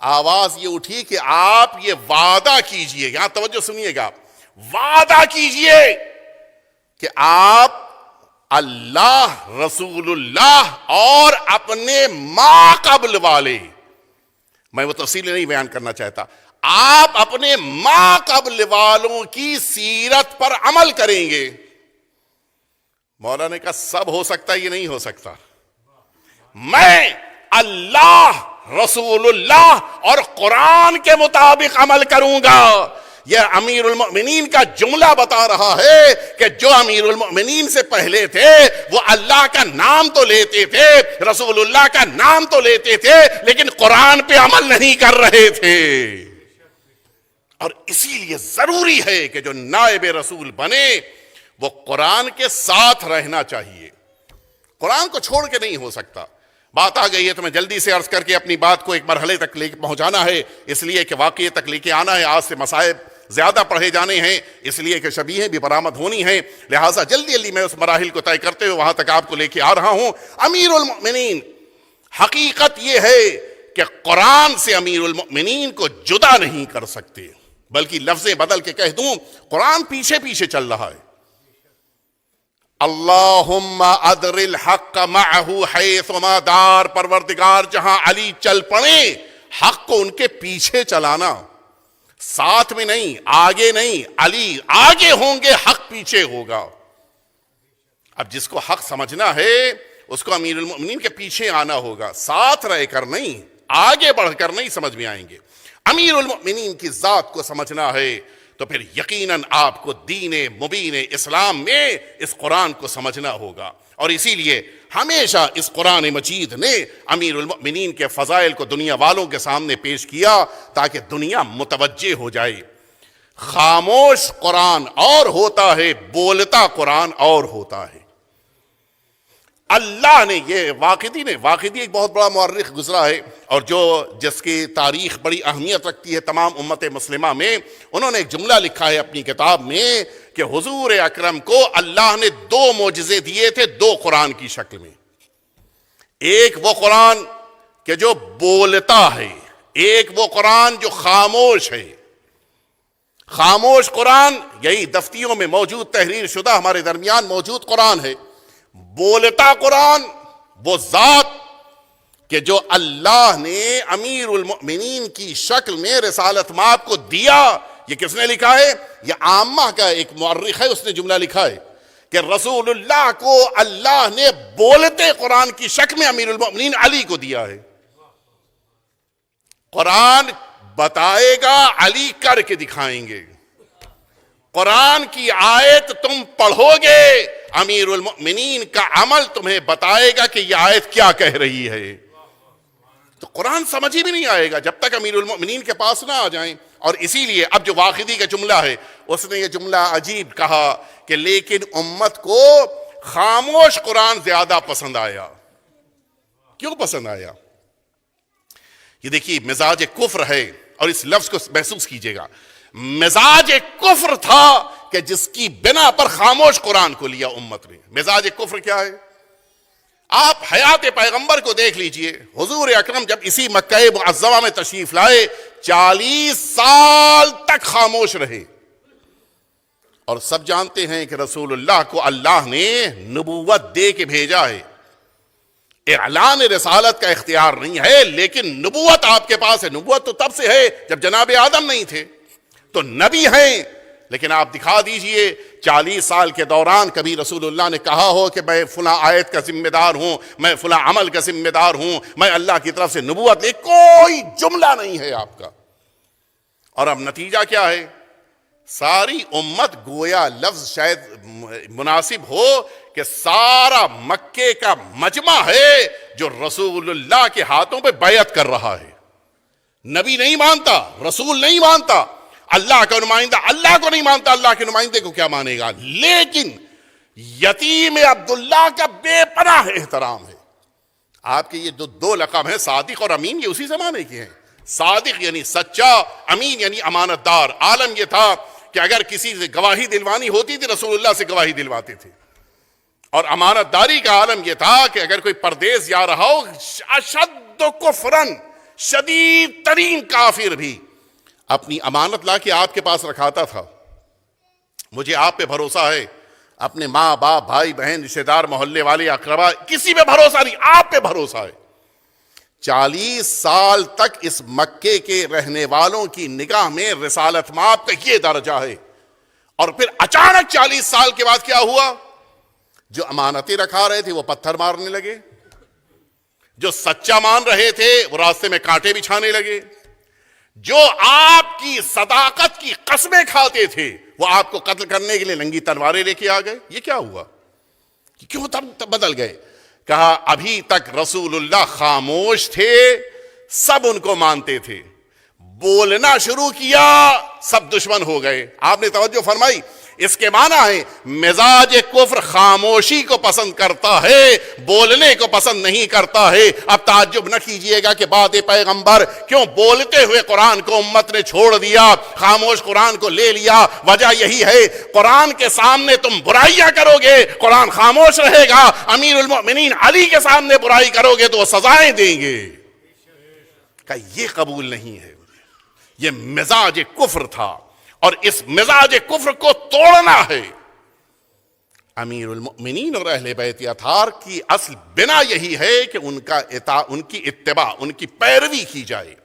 A: آواز یہ اٹھی کہ آپ یہ وعدہ کیجئے، یہاں توجہ سنیے گا، وعدہ کیجئے کہ آپ اللہ، رسول اللہ اور اپنے ما قبل والے، میں وہ تفصیل نہیں بیان کرنا چاہتا، آپ اپنے ما قبل والوں کی سیرت پر عمل کریں گے. مولا نے کہا سب ہو سکتا ہے، یہ نہیں ہو سکتا. میں اللہ، رسول اللہ اور قرآن کے مطابق عمل کروں گا. یہ امیر المؤمنین کا جملہ بتا رہا ہے کہ جو امیر المؤمنین سے پہلے تھے وہ اللہ کا نام تو لیتے تھے، رسول اللہ کا نام تو لیتے تھے، لیکن قرآن پہ عمل نہیں کر رہے تھے. اور اسی لیے ضروری ہے کہ جو نائب رسول بنے وہ قرآن کے ساتھ رہنا چاہیے، قرآن کو چھوڑ کے نہیں ہو سکتا۔ بات آ گئی ہے تو میں جلدی سے عرض کر کے اپنی بات کو ایک مرحلے تک لے کے پہنچانا ہے، اس لیے کہ واقعے تک لے کے آنا ہے۔ آج سے مصائب زیادہ پڑھے جانے ہیں، اس لیے کہ شبیہیں بھی برآمد ہونی ہیں، لہٰذا جلدی میں اس مراحل کو طے کرتے ہوئے وہاں تک آپ کو لے کے آ رہا ہوں۔ امیر المؤمنین، حقیقت یہ ہے کہ قرآن سے امیر المؤمنین کو جدا نہیں کر سکتے، بلکہ لفظیں بدل کے کہہ دوں، قرآن پیچھے پیچھے چل رہا ہے۔ اللہم ادر الحق معہ حیثما دار، پروردگار جہاں علی چل پڑے حق کو ان کے پیچھے چلانا، ساتھ میں نہیں، آگے نہیں، علی آگے ہوں گے حق پیچھے ہوگا۔ اب جس کو حق سمجھنا ہے اس کو امیر المؤمنین کے پیچھے آنا ہوگا، ساتھ رہ کر نہیں، آگے بڑھ کر نہیں سمجھ میں آئیں گے۔ امیر المؤمنین کی ذات کو سمجھنا ہے تو پھر یقیناً آپ کو دین مبین اسلام میں اس قرآن کو سمجھنا ہوگا، اور اسی لیے ہمیشہ اس قرآن مجید نے امیر المؤمنین کے فضائل کو دنیا والوں کے سامنے پیش کیا تاکہ دنیا متوجہ ہو جائے۔ خاموش قرآن اور ہوتا ہے، بولتا قرآن اور ہوتا ہے۔ اللہ نے یہ واقدی ایک بہت بڑا مورخ گزرا ہے، اور جس کی تاریخ بڑی اہمیت رکھتی ہے تمام امت مسلمہ میں، انہوں نے ایک جملہ لکھا ہے اپنی کتاب میں کہ حضور اکرم کو اللہ نے 2 معجزے دیے تھے 2 قرآن کی شکل میں۔ ایک وہ قرآن کہ جو بولتا ہے، ایک وہ قرآن جو خاموش ہے۔ خاموش قرآن یہی دفتیوں میں موجود تحریر شدہ ہمارے درمیان موجود قرآن ہے۔ بولتا قرآن وہ ذات کہ جو اللہ نے امیر المؤمنین کی شکل میں رسالت مآب کو دیا۔ یہ کس نے لکھا ہے؟ یہ عامہ کا ایک مورخ ہے، اس نے جملہ لکھا ہے کہ رسول اللہ کو اللہ نے بولتے قرآن کی شکل میں امیر المؤمنین علی کو دیا ہے۔ قرآن بتائے گا، علی کر کے دکھائیں گے۔ قرآن کی آیت تم پڑھو گے، امیر المؤمنین کا عمل تمہیں بتائے گا کہ یہ آیت کیا کہہ رہی ہے۔ تو قرآن سمجھ ہی بھی نہیں آئے گا جب تک امیر المؤمنین کے پاس نہ آ جائیں۔ اور اسی لیے اب جو واقدی کا جملہ ہے اس نے یہ جملہ عجیب کہا کہ لیکن امت کو خاموش قرآن زیادہ پسند آیا۔ کیوں پسند آیا؟ یہ دیکھیے مزاج کفر ہے، اور اس لفظ کو محسوس کیجئے گا، مزاج کفر تھا کہ جس کی بنا پر خاموش قرآن کو لیا امت نے۔ مزاج کفر کیا ہے؟ آپ حیات پیغمبر کو دیکھ لیجئے، حضور اکرم جب اسی مکہ معظمہ میں تشریف لائے 40 سال تک خاموش رہے، اور سب جانتے ہیں کہ رسول اللہ کو اللہ نے نبوت دے کے بھیجا ہے۔ اعلان رسالت کا اختیار نہیں ہے، لیکن نبوت آپ کے پاس ہے۔ نبوت تو تب سے ہے جب جناب آدم نہیں تھے، تو نبی ہیں، لیکن آپ دکھا دیجئے 40 سال کے دوران کبھی رسول اللہ نے کہا ہو کہ میں فلاں آیت کا ذمہ دار ہوں، میں فلاں عمل کا ذمہ دار ہوں، میں اللہ کی طرف سے نبوت لے، کوئی جملہ نہیں ہے آپ کا۔ اور اب نتیجہ کیا ہے؟ ساری امت، گویا لفظ شاید مناسب ہو کہ سارا مکے کا مجمع ہے جو رسول اللہ کے ہاتھوں پہ بیعت کر رہا ہے۔ نبی نہیں مانتا، رسول نہیں مانتا، اللہ کا نمائندہ اللہ کو نہیں مانتا، اللہ کے نمائندے کو کیا مانے گا؟ لیکن یتیم عبداللہ کا بے پناہ احترام ہے۔ آپ کے یہ دو لقب ہیں، صادق اور امین، یہ اسی زمانے کے ہیں۔ صادق یعنی سچا، امین یعنی امانت دار۔ عالم یہ تھا کہ اگر کسی سے گواہی دلوانی ہوتی تھی رسول اللہ سے گواہی دلواتے تھے، اور امانت داری کا عالم یہ تھا کہ اگر کوئی پردیس جا رہا ہو، اشد کفرن، شدید ترین کافر بھی اپنی امانت لا کے آپ کے پاس رکھاتا تھا۔ مجھے آپ پہ بھروسہ ہے، اپنے ماں باپ بھائی بہن رشتہ دار محلے والے اقربا کسی پہ بھروسہ نہیں، آپ پہ بھروسہ ہے۔ 40 سال تک اس مکے کے رہنے والوں کی نگاہ میں رسالت مآب کا یہ درجہ ہے، اور پھر اچانک 40 سال کے بعد کیا ہوا؟ جو امانتیں رکھا رہے تھے وہ پتھر مارنے لگے، جو سچا مان رہے تھے وہ راستے میں کانٹے بچھانے لگے، جو آپ کی صداقت کی قسمیں کھاتے تھے وہ آپ کو قتل کرنے کے لیے ننگی تلواریں لے کے آ گئے۔ یہ کیا ہوا؟ کیوں تب بدل گئے؟ کہا ابھی تک رسول اللہ خاموش تھے، سب ان کو مانتے تھے، بولنا شروع کیا سب دشمن ہو گئے. آپ نے توجہ فرمائی؟ اس کے معنی ہے مزاج کفر خاموشی کو پسند کرتا ہے، بولنے کو پسند نہیں کرتا ہے. اب تعجب نہ کیجئے گا کہ بعد پیغمبر کیوں بولتے ہوئے قرآن کو امت نے چھوڑ دیا، خاموش قرآن کو لے لیا. وجہ یہی ہے قرآن کے سامنے تم برائیاں کرو گے، قرآن خاموش رہے گا. امیر المؤمنین علی کے سامنے برائی کرو گے تو وہ سزائیں دیں گے. کہ یہ قبول نہیں ہے. یہ مزاج کفر تھا اور اس مزاج کفر کو توڑنا ہے. امیر المؤمنین اور اہل بیت اطہار کی اصل بنا یہی ہے کہ ان کی اتباع، ان کی پیروی کی جائے.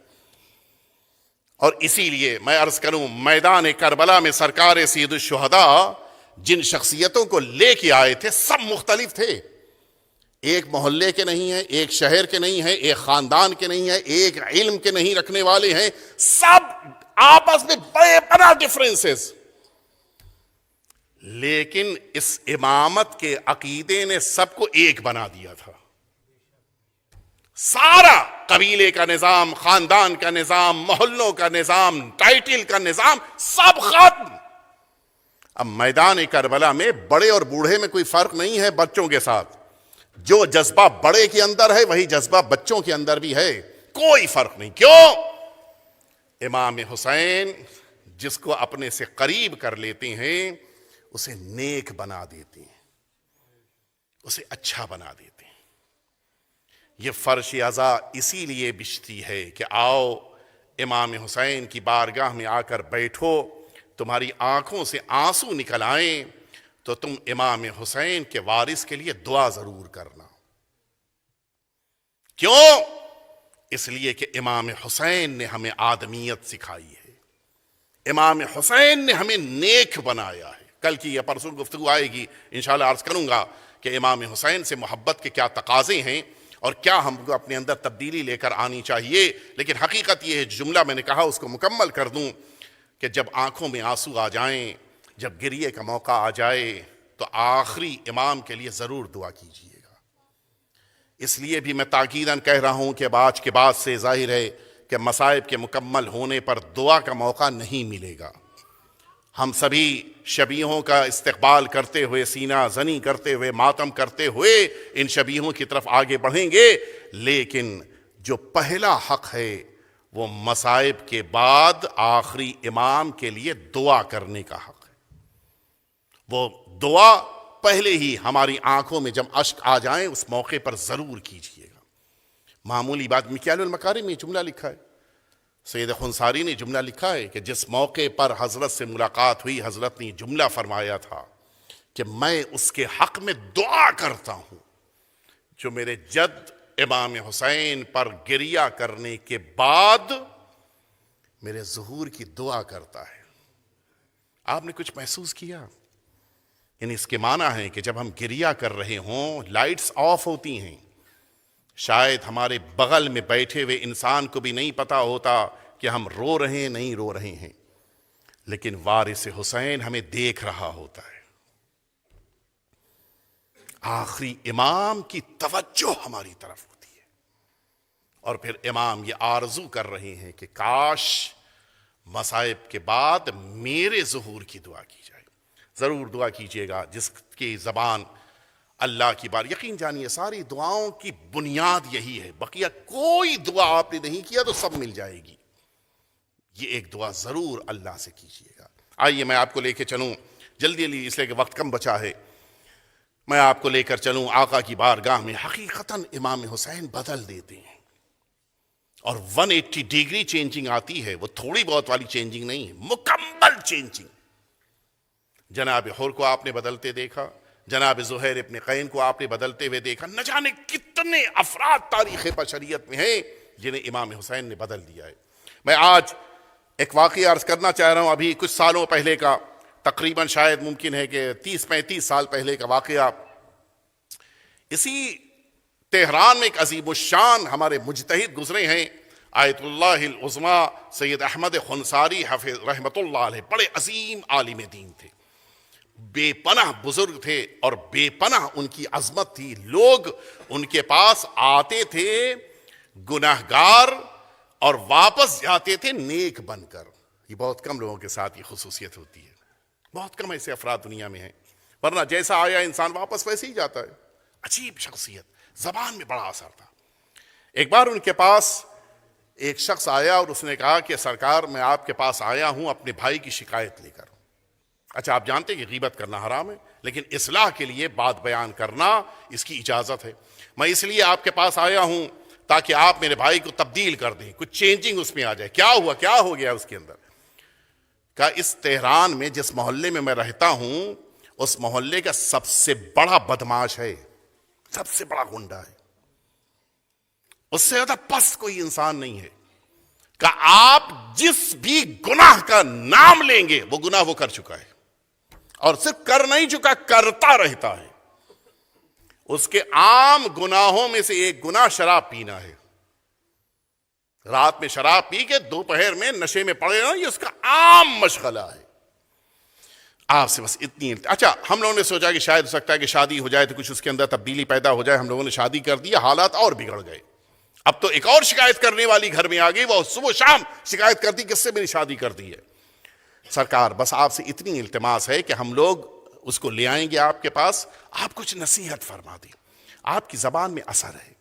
A: اور اسی لیے میں عرض کروں میدان کربلا میں سرکار سید الشہداء جن شخصیتوں کو لے کے آئے تھے سب مختلف تھے. ایک محلے کے نہیں ہیں، ایک شہر کے نہیں ہیں، ایک خاندان کے نہیں ہیں، ایک علم کے نہیں رکھنے والے ہیں. سب آپس میں بے پناہ ڈفرینسز. لیکن اس امامت کے عقیدے نے سب کو ایک بنا دیا تھا. سارا قبیلے کا نظام، خاندان کا نظام، محلوں کا نظام، ٹائٹل کا نظام سب ختم. اب میدان کربلا میں بڑے اور بوڑھے میں کوئی فرق نہیں ہے. بچوں کے ساتھ جو جذبہ بڑے کے اندر ہے وہی جذبہ بچوں کے اندر بھی ہے. کوئی فرق نہیں. کیوں؟ امام حسین جس کو اپنے سے قریب کر لیتے ہیں اسے نیک بنا دیتے ہیں، اسے اچھا بنا دیتے ہیں. یہ فرش عزا اسی لیے بچتی ہے کہ آؤ امام حسین کی بارگاہ میں آ کر بیٹھو، تمہاری آنکھوں سے آنسو نکل آئیں تو تم امام حسین کے وارث کے لیے دعا ضرور کرنا. کیوں؟ اس لیے کہ امام حسین نے ہمیں آدمیت سکھائی ہے، امام حسین نے ہمیں نیک بنایا ہے. کل کی یا پرسوں گفتگو آئے گی انشاءاللہ عرض کروں گا کہ امام حسین سے محبت کے کیا تقاضے ہیں اور کیا ہم کو اپنے اندر تبدیلی لے کر آنی چاہیے. لیکن حقیقت یہ ہے جملہ میں نے کہا اس کو مکمل کر دوں کہ جب آنکھوں میں آنسو آ جائیں، جب گریے کا موقع آ جائے تو آخری امام کے لیے ضرور دعا کیجیے گا. اس لیے بھی میں تاکیداً کہہ رہا ہوں کہ آج کے بعد سے ظاہر ہے کہ مصائب کے مکمل ہونے پر دعا کا موقع نہیں ملے گا. ہم سبھی شبیہوں کا استقبال کرتے ہوئے، سینہ زنی کرتے ہوئے، ماتم کرتے ہوئے ان شبیہوں کی طرف آگے بڑھیں گے. لیکن جو پہلا حق ہے وہ مصائب کے بعد آخری امام کے لیے دعا کرنے کا حق ہے. وہ دعا پہلے ہی ہماری آنکھوں میں جب اشک آ جائیں اس موقع پر ضرور کیجئے گا. معمولی بات. مکیال المکارم میں جملہ لکھا ہے، سید خنساری نے جملہ لکھا ہے کہ جس موقع پر حضرت سے ملاقات ہوئی حضرت نے جملہ فرمایا تھا کہ میں اس کے حق میں دعا کرتا ہوں جو میرے جد امام حسین پر گریہ کرنے کے بعد میرے ظہور کی دعا کرتا ہے. آپ نے کچھ محسوس کیا؟ یعنی اس کے معنی ہے کہ جب ہم گریہ کر رہے ہوں لائٹس آف ہوتی ہیں، شاید ہمارے بغل میں بیٹھے ہوئے انسان کو بھی نہیں پتا ہوتا کہ ہم رو رہے ہیں نہیں رو رہے ہیں، لیکن وارث حسین ہمیں دیکھ رہا ہوتا ہے. آخری امام کی توجہ ہماری طرف ہوتی ہے اور پھر امام یہ آرزو کر رہے ہیں کہ کاش مصائب کے بعد میرے ظہور کی دعا کی جائے. ضرور دعا کیجئے گا جس کی زبان اللہ کی بار. یقین جانیے ساری دعاؤں کی بنیاد یہی ہے، بقیہ کوئی دعا آپ نے نہیں کیا تو سب مل جائے گی. یہ ایک دعا ضرور اللہ سے کیجئے گا. آئیے میں آپ کو لے کے چلوں جلدی جلدی، اس لیے کہ وقت کم بچا ہے. میں آپ کو لے کر چلوں آقا کی بارگاہ میں. حقیقتاً امام حسین بدل دیتے ہیں اور 180 ڈگری چینجنگ آتی ہے. وہ تھوڑی بہت والی چینجنگ نہیں ہے، مکمل چینجنگ. جناب حر کو آپ نے بدلتے دیکھا، جناب زہیر ابن قین کو آپ نے بدلتے ہوئے دیکھا. نہ جانے کتنے افراد تاریخ بشریت میں ہیں جنہیں امام حسین نے بدل دیا ہے. میں آج ایک واقعہ عرض کرنا چاہ رہا ہوں، ابھی کچھ سالوں پہلے کا، تقریباً شاید ممکن ہے کہ 30-35 سال پہلے کا واقعہ. اسی تہران میں ایک عظیم الشان ہمارے مجتہد گزرے ہیں، آیت اللہ العظمیٰ سید احمد خنساری حافظ رحمت اللہ علیہ. بڑے عظیم عالم دین تھے، بے پناہ بزرگ تھے اور بے پناہ ان کی عظمت تھی. لوگ ان کے پاس آتے تھے گناہگار اور واپس جاتے تھے نیک بن کر. یہ بہت کم لوگوں کے ساتھ یہ خصوصیت ہوتی ہے, بہت کم ایسے افراد دنیا میں ہیں, ورنہ جیسا آیا انسان واپس ویسے ہی جاتا ہے. عجیب شخصیت, زبان میں بڑا اثر تھا. ایک بار ان کے پاس ایک شخص آیا اور اس نے کہا کہ سرکار میں آپ کے پاس آیا ہوں اپنے بھائی کی شکایت لے کر. اچھا, آپ جانتے ہیں کہ غیبت کرنا حرام ہے, لیکن اصلاح کے لیے بات بیان کرنا اس کی اجازت ہے. میں اس لیے آپ کے پاس آیا ہوں تاکہ آپ میرے بھائی کو تبدیل کر دیں, کچھ چینجنگ اس میں آ جائے. کیا ہوا, کیا ہو گیا اس کے اندر؟ کہا اس تہران میں جس محلے میں رہتا ہوں اس محلے کا سب سے بڑا بدماش ہے, سب سے بڑا گنڈا ہے, اس سے زیادہ پست کوئی انسان نہیں ہے. کہ آپ جس بھی گناہ کا نام لیں گے وہ گناہ وہ کر چکا ہے, اور صرف کر نہیں چکا, کرتا رہتا ہے. اس کے عام گناہوں میں سے ایک گناہ شراب پینا ہے. رات میں شراب پی کے دوپہر میں نشے میں پڑے رہنا, یہ اس کا عام مشغلہ ہے. آپ سے بس اتنی. اچھا, ہم لوگوں نے سوچا کہ شاید ہو سکتا ہے کہ شادی ہو جائے تو کچھ اس کے اندر تبدیلی پیدا ہو جائے. ہم لوگوں نے شادی کر دی, حالات اور بگڑ گئے. اب تو ایک اور شکایت کرنے والی گھر میں آ گئی, وہ صبح شام شکایت کرتی کس سے میری شادی کر دی ہے. سرکار بس آپ سے اتنی التماس ہے کہ ہم لوگ اس کو لے آئیں گے آپ کے پاس, آپ کچھ نصیحت فرما دیں. آپ کی زبان میں اثر ہے,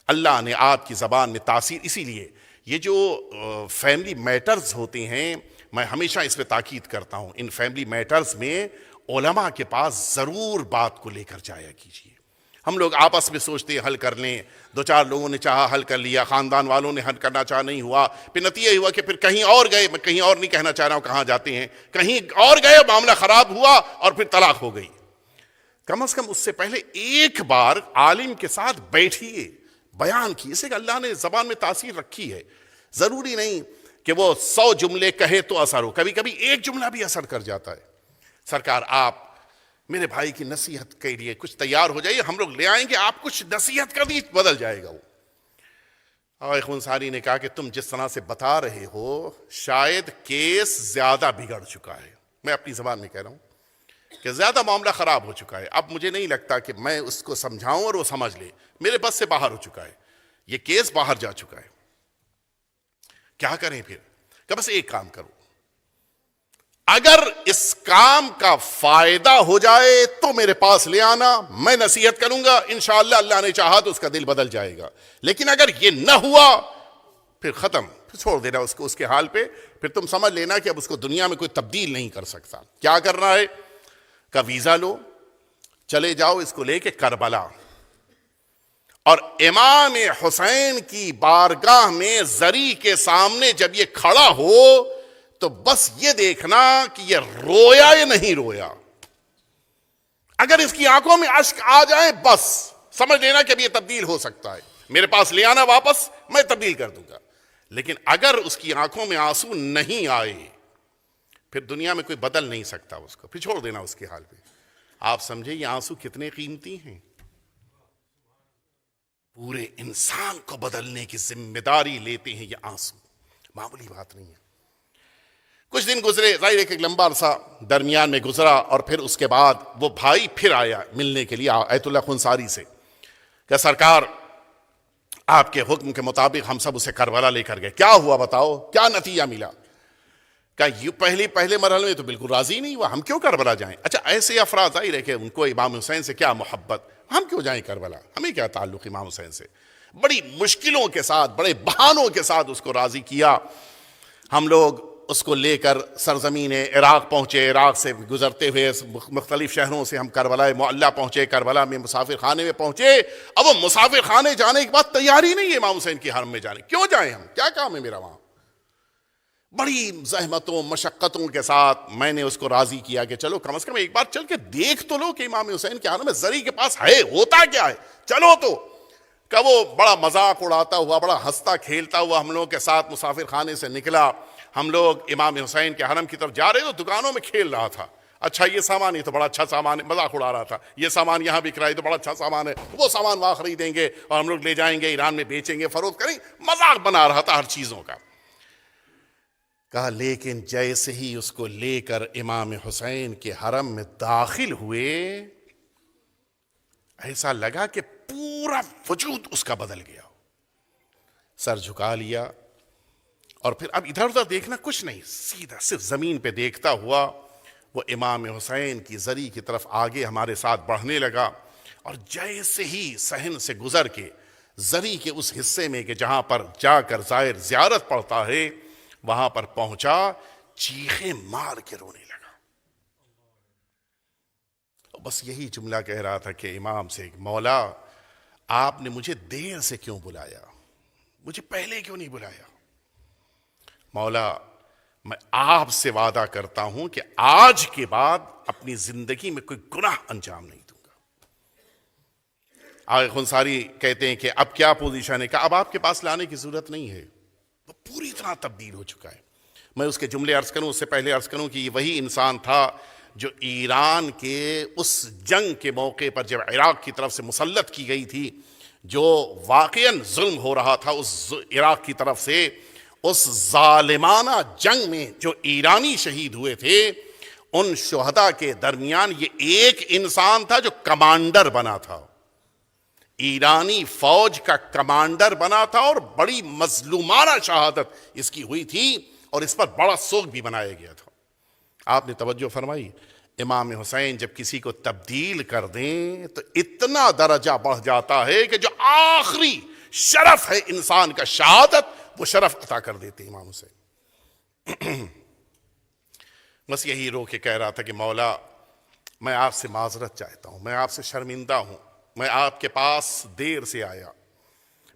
A: اللہ نے آپ کی زبان میں تاثیر. اسی لیے یہ جو فیملی میٹرز ہوتے ہیں, میں ہمیشہ اس پہ تاکید کرتا ہوں, ان فیملی میٹرز میں علماء کے پاس ضرور بات کو لے کر جایا کیجیے. ہم لوگ آپس میں سوچتے ہیں حل کر لیں, دو چار لوگوں نے چاہا حل کر لیا, خاندان والوں نے حل کرنا چاہا نہیں ہوا, پھر نتیجہ ہوا کہ پھر کہیں اور گئے. میں کہیں اور نہیں کہنا چاہ رہا ہوں کہاں جاتے ہیں, کہیں اور گئے, معاملہ خراب ہوا اور پھر طلاق ہو گئی. کم از کم اس سے پہلے ایک بار عالم کے ساتھ بیٹھیے, بیان کی. اسے کہ اللہ نے زبان میں تاثیر رکھی ہے, ضروری نہیں کہ وہ 100 جملے کہے تو اثر ہو, کبھی کبھی ایک جملہ بھی اثر کر جاتا ہے. سرکار آپ میرے بھائی کی نصیحت کے لیے کچھ تیار ہو جائیے, ہم لوگ لے آئیں گے, آپ کچھ نصیحت کر دی بدل جائے گا وہ. اور خونساری نے کہا کہ تم جس طرح سے بتا رہے ہو شاید کیس زیادہ بگڑ چکا ہے. میں اپنی زبان میں کہہ رہا ہوں کہ زیادہ معاملہ خراب ہو چکا ہے. اب مجھے نہیں لگتا کہ میں اس کو سمجھاؤں اور وہ سمجھ لے, میرے بس سے باہر ہو چکا ہے, یہ کیس باہر جا چکا ہے. کیا کریں پھر؟ کہ بس ایک کام کرو, اگر اس کام کا فائدہ ہو جائے تو میرے پاس لے آنا, میں نصیحت کروں گا, انشاءاللہ اللہ نے چاہا تو اس کا دل بدل جائے گا. لیکن اگر یہ نہ ہوا پھر ختم, پھر چھوڑ دینا اس کو اس کے حال پہ. پھر تم سمجھ لینا کہ اب اس کو دنیا میں کوئی تبدیل نہیں کر سکتا. کیا کرنا ہے؟ کا ویزا لو, چلے جاؤ اس کو لے کے کربلا, اور امام حسین کی بارگاہ میں زری کے سامنے جب یہ کھڑا ہو تو بس یہ دیکھنا کہ یہ رویا یا نہیں رویا. اگر اس کی آنکھوں میں اشک آ جائے بس سمجھ لینا کہ اب یہ تبدیل ہو سکتا ہے, میرے پاس لے آنا واپس, میں تبدیل کر دوں گا. لیکن اگر اس کی آنکھوں میں آنسو نہیں آئے پھر دنیا میں کوئی بدل نہیں سکتا اس کو, پھر چھوڑ دینا اس کے حال پہ. آپ سمجھے یہ آنسو کتنے قیمتی ہیں, پورے انسان کو بدلنے کی ذمہ داری لیتے ہیں یہ آنسو, معمولی بات نہیں ہے. کچھ دن گزرے, ظاہر ایک لمبا عرصہ درمیان میں گزرا, اور پھر اس کے بعد وہ بھائی پھر آیا ملنے کے لیے ایت اللہ خونساری سے کہ سرکار آپ کے حکم کے مطابق ہم سب اسے کربلا لے کر گئے. کیا ہوا بتاؤ, کیا نتیجہ ملا؟ کہ یہ پہلے مرحلے میں تو بالکل راضی نہیں ہوا, ہم کیوں کربلا جائیں. اچھا, ایسے افراد ظاہر ہے کہ ان کو امام حسین سے کیا محبت, ہم کیوں جائیں کربلا, ہمیں کیا تعلق امام حسین سے. بڑی مشکلوں کے ساتھ, بڑے بہانوں کے ساتھ اس کو راضی کیا. ہم لوگ اس کو لے کر سرزمین عراق پہنچے, عراق سے گزرتے ہوئے مختلف شہروں سے ہم کربلا معلیٰ پہنچے, کربلا میں مسافر خانے میں پہنچے. اب وہ مسافر خانے جانے کے بعد تیاری نہیں ہے امام حسین کی حرم میں جانے, کیوں جائیں ہم, کیا کام ہے میرا وہاں. بڑی زحمتوں مشقتوں کے ساتھ میں نے اس کو راضی کیا کہ چلو کم از کم ایک بار چل کے دیکھ تو لو کہ امام حسین کے حرم میں زری کے پاس ہے, ہوتا کیا ہے, چلو تو. کہ وہ بڑا مذاق اڑاتا ہوا, بڑا ہنستا کھیلتا ہوا ہم لوگوں کے ساتھ مسافر خانے سے نکلا. ہم لوگ امام حسین کے حرم کی طرف جا رہے تو دکانوں میں کھیل رہا تھا, اچھا یہ سامان, یہ تو بڑا اچھا سامان ہے, مذاق اڑا رہا تھا. یہ سامان یہاں بک رہا ہے تو بڑا اچھا سامان ہے, وہ سامان وہاں خریدیں گے اور ہم لوگ لے جائیں گے ایران میں بیچیں گے, فروخت کریں. مذاق بنا رہا تھا ہر چیزوں کا. کہا لیکن جیسے ہی اس کو لے کر امام حسین کے حرم میں داخل ہوئے ایسا لگا کہ پورا وجود اس کا بدل گیا. سر جھکا لیا, اور پھر اب ادھر ادھر دیکھنا کچھ نہیں، سیدھا صرف زمین پہ دیکھتا ہوا وہ امام حسین کی زری کی طرف آگے ہمارے ساتھ بڑھنے لگا، اور جیسے ہی صحن سے گزر کے زری کے اس حصے میں کہ جہاں پر جا کر زائر زیارت پڑتا ہے وہاں پر پہنچا، چیخیں مار کے رونے لگا۔ بس یہی جملہ کہہ رہا تھا کہ امام سے، مولا آپ نے مجھے دیر سے کیوں بلایا، مجھے پہلے کیوں نہیں بلایا؟ مولا میں آپ سے وعدہ کرتا ہوں کہ آج کے بعد اپنی زندگی میں کوئی گناہ انجام نہیں دوں گا۔ آغا خنساری کہتے ہیں کہ اب کیا پوزیشن ہے، کہ اب آپ کے پاس لانے کی ضرورت نہیں ہے، وہ پوری طرح تبدیل ہو چکا ہے۔ میں اس کے جملے عرض کروں، اس سے پہلے عرض کروں کہ یہ وہی انسان تھا جو ایران کے اس جنگ کے موقع پر جب عراق کی طرف سے مسلط کی گئی تھی، جو واقعاً ظلم ہو رہا تھا اس عراق کی طرف سے، اس ظالمانہ جنگ میں جو ایرانی شہید ہوئے تھے، ان شہداء کے درمیان یہ ایک انسان تھا جو کمانڈر بنا تھا، ایرانی فوج کا کمانڈر بنا تھا، اور بڑی مظلومانہ شہادت اس کی ہوئی تھی، اور اس پر بڑا سوگ بھی منایا گیا تھا۔ آپ نے توجہ فرمائی، امام حسین جب کسی کو تبدیل کر دیں تو اتنا درجہ بڑھ جاتا ہے کہ جو آخری شرف ہے انسان کا، شہادت، وہ شرف عطا کر دیتے امام حسین۔ بس یہی رو کے کہہ رہا تھا کہ مولا میں آپ سے معذرت چاہتا ہوں، میں آپ سے شرمندہ ہوں، میں آپ کے پاس دیر سے آیا،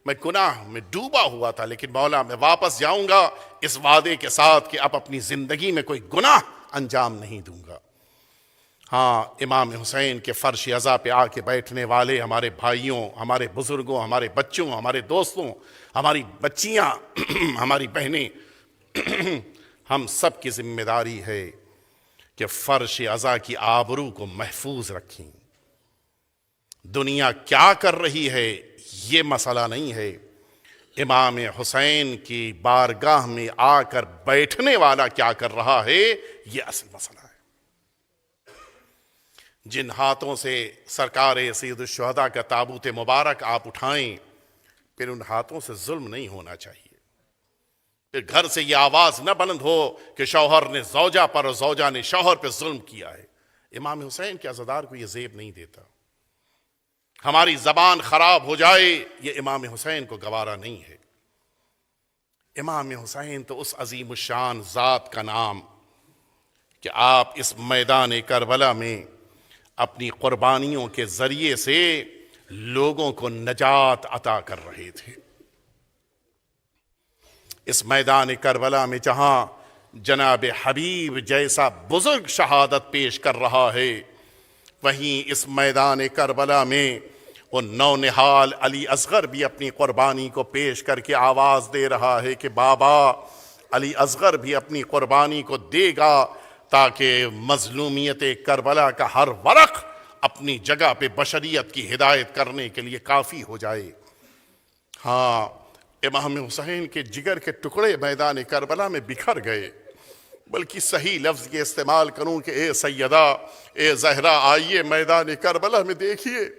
A: میں گناہ میں ڈوبا ہوا تھا، لیکن مولا میں واپس جاؤں گا اس وعدے کے ساتھ کہ اب اپنی زندگی میں کوئی گناہ انجام نہیں دوں گا۔ ہاں، امام حسین کے فرش عزا پہ آ کے بیٹھنے والے ہمارے بھائیوں، ہمارے بزرگوں، ہمارے بچوں، ہمارے دوستوں، ہماری بچیاں، ہماری بہنیں، ہم سب کی ذمہ داری ہے کہ فرش عزا کی آبرو کو محفوظ رکھیں۔ دنیا کیا کر رہی ہے یہ مسئلہ نہیں ہے، امام حسین کی بارگاہ میں آ کر بیٹھنے والا کیا کر رہا ہے یہ اصل مسئلہ ہے۔ جن ہاتھوں سے سرکار سید الشہداء کا تابوت مبارک آپ اٹھائیں، پھر ان ہاتھوں سے ظلم نہیں ہونا چاہیے، پھر گھر سے یہ آواز نہ بلند ہو کہ شوہر نے زوجہ پر اور زوجہ نے شوہر پہ ظلم کیا ہے۔ امام حسین کے عزادار کو یہ زیب نہیں دیتا۔ ہماری زبان خراب ہو جائے یہ امام حسین کو گوارا نہیں ہے۔ امام حسین تو اس عظیم الشان ذات کا نام کہ آپ اس میدان کربلا میں اپنی قربانیوں کے ذریعے سے لوگوں کو نجات عطا کر رہے تھے۔ اس میدان کربلا میں جہاں جناب حبیب جیسا بزرگ شہادت پیش کر رہا ہے، وہیں اس میدان کربلا میں وہ نونہال علی اصغر بھی اپنی قربانی کو پیش کر کے آواز دے رہا ہے کہ بابا علی اصغر بھی اپنی قربانی کو دے گا، تاکہ مظلومیت کربلا کا ہر ورق اپنی جگہ پہ بشریت کی ہدایت کرنے کے لیے کافی ہو جائے۔ ہاں، امام حسین کے جگر کے ٹکڑے میدان کربلا میں بکھر گئے، بلکہ صحیح لفظ یہ استعمال کروں کہ اے سیدہ، اے زہرا، آئیے میدان کربلا میں دیکھیے،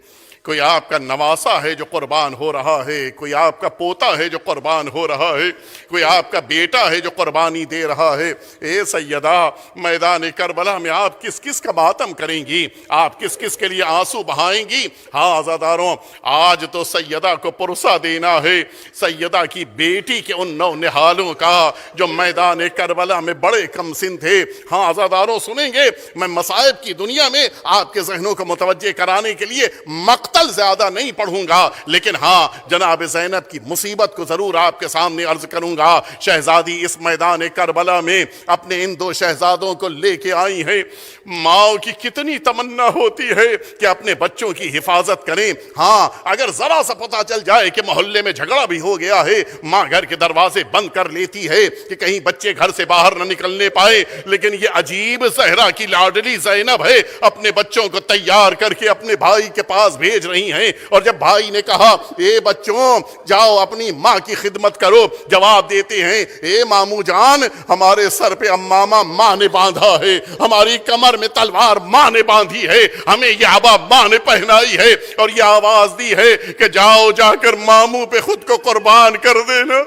A: کوئی آپ کا نواسا ہے جو قربان ہو رہا ہے، کوئی آپ کا پوتا ہے جو قربان ہو رہا ہے، کوئی آپ کا بیٹا ہے جو قربانی دے رہا ہے۔ اے سیدہ، میدان کربلا میں آپ کس کس کا ماتم کریں گی، آپ کس کس کے لیے آنسو بہائیں گی؟ ہاں عزاداروں، آج تو سیدہ کو پرسہ دینا ہے، سیدہ کی بیٹی کے ان نونہالوں کا جو میدان کربلا میں بڑے کم سن تھے۔ ہاں عزاداروں، سنیں گے، میں مصائب کی دنیا میں آپ کے ذہنوں کو متوجہ کرانے کے لیے مقتل زیادہ نہیں پڑھوں گا، لیکن ہاں جناب زینب کی مصیبت کو ضرور آپ کے سامنے عرض کروں گا۔ شہزادی اس میدان کربلا میں اپنے ان دو شہزادوں کو لے کے آئی ہیں۔ ماں کی کتنی تمنا ہوتی ہے کہ اپنے بچوں کی حفاظت کریں۔ ہاں، اگر ذرا سا پتہ چل جائے کہ محلے میں جھگڑا بھی ہو گیا ہے، ماں گھر کے دروازے بند کر لیتی ہے کہ کہیں بچے گھر سے باہر نہ نکلنے پائے، لیکن یہ عجیب زہرا کی لاڈلی زینب ہے، اپنے بچوں کو تیار کر کے اپنے بھائی کے پاس بھیج رہی ہیں، اور جب بھائی نے کہا اے بچوں جاؤ اپنی ماں کی خدمت کرو، جواب دیتے ہیں اے مامو جان، ہمارے سر پہ امامہ ماں نے باندھا ہے، ہماری کمر میں تلوار ماں نے باندھی ہے، ہمیں یہ عبا ماں نے پہنائی ہے، اور یہ آواز دی ہے کہ جاؤ جا کر مامو پہ خود کو قربان کر دینا۔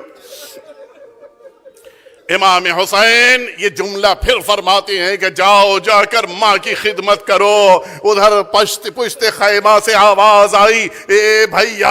A: امام حسین یہ جملہ پھر فرماتے ہیں کہ جاؤ جا کر ماں کی خدمت کرو. ادھر پشت خیمہ سے آواز آئی اے بھیا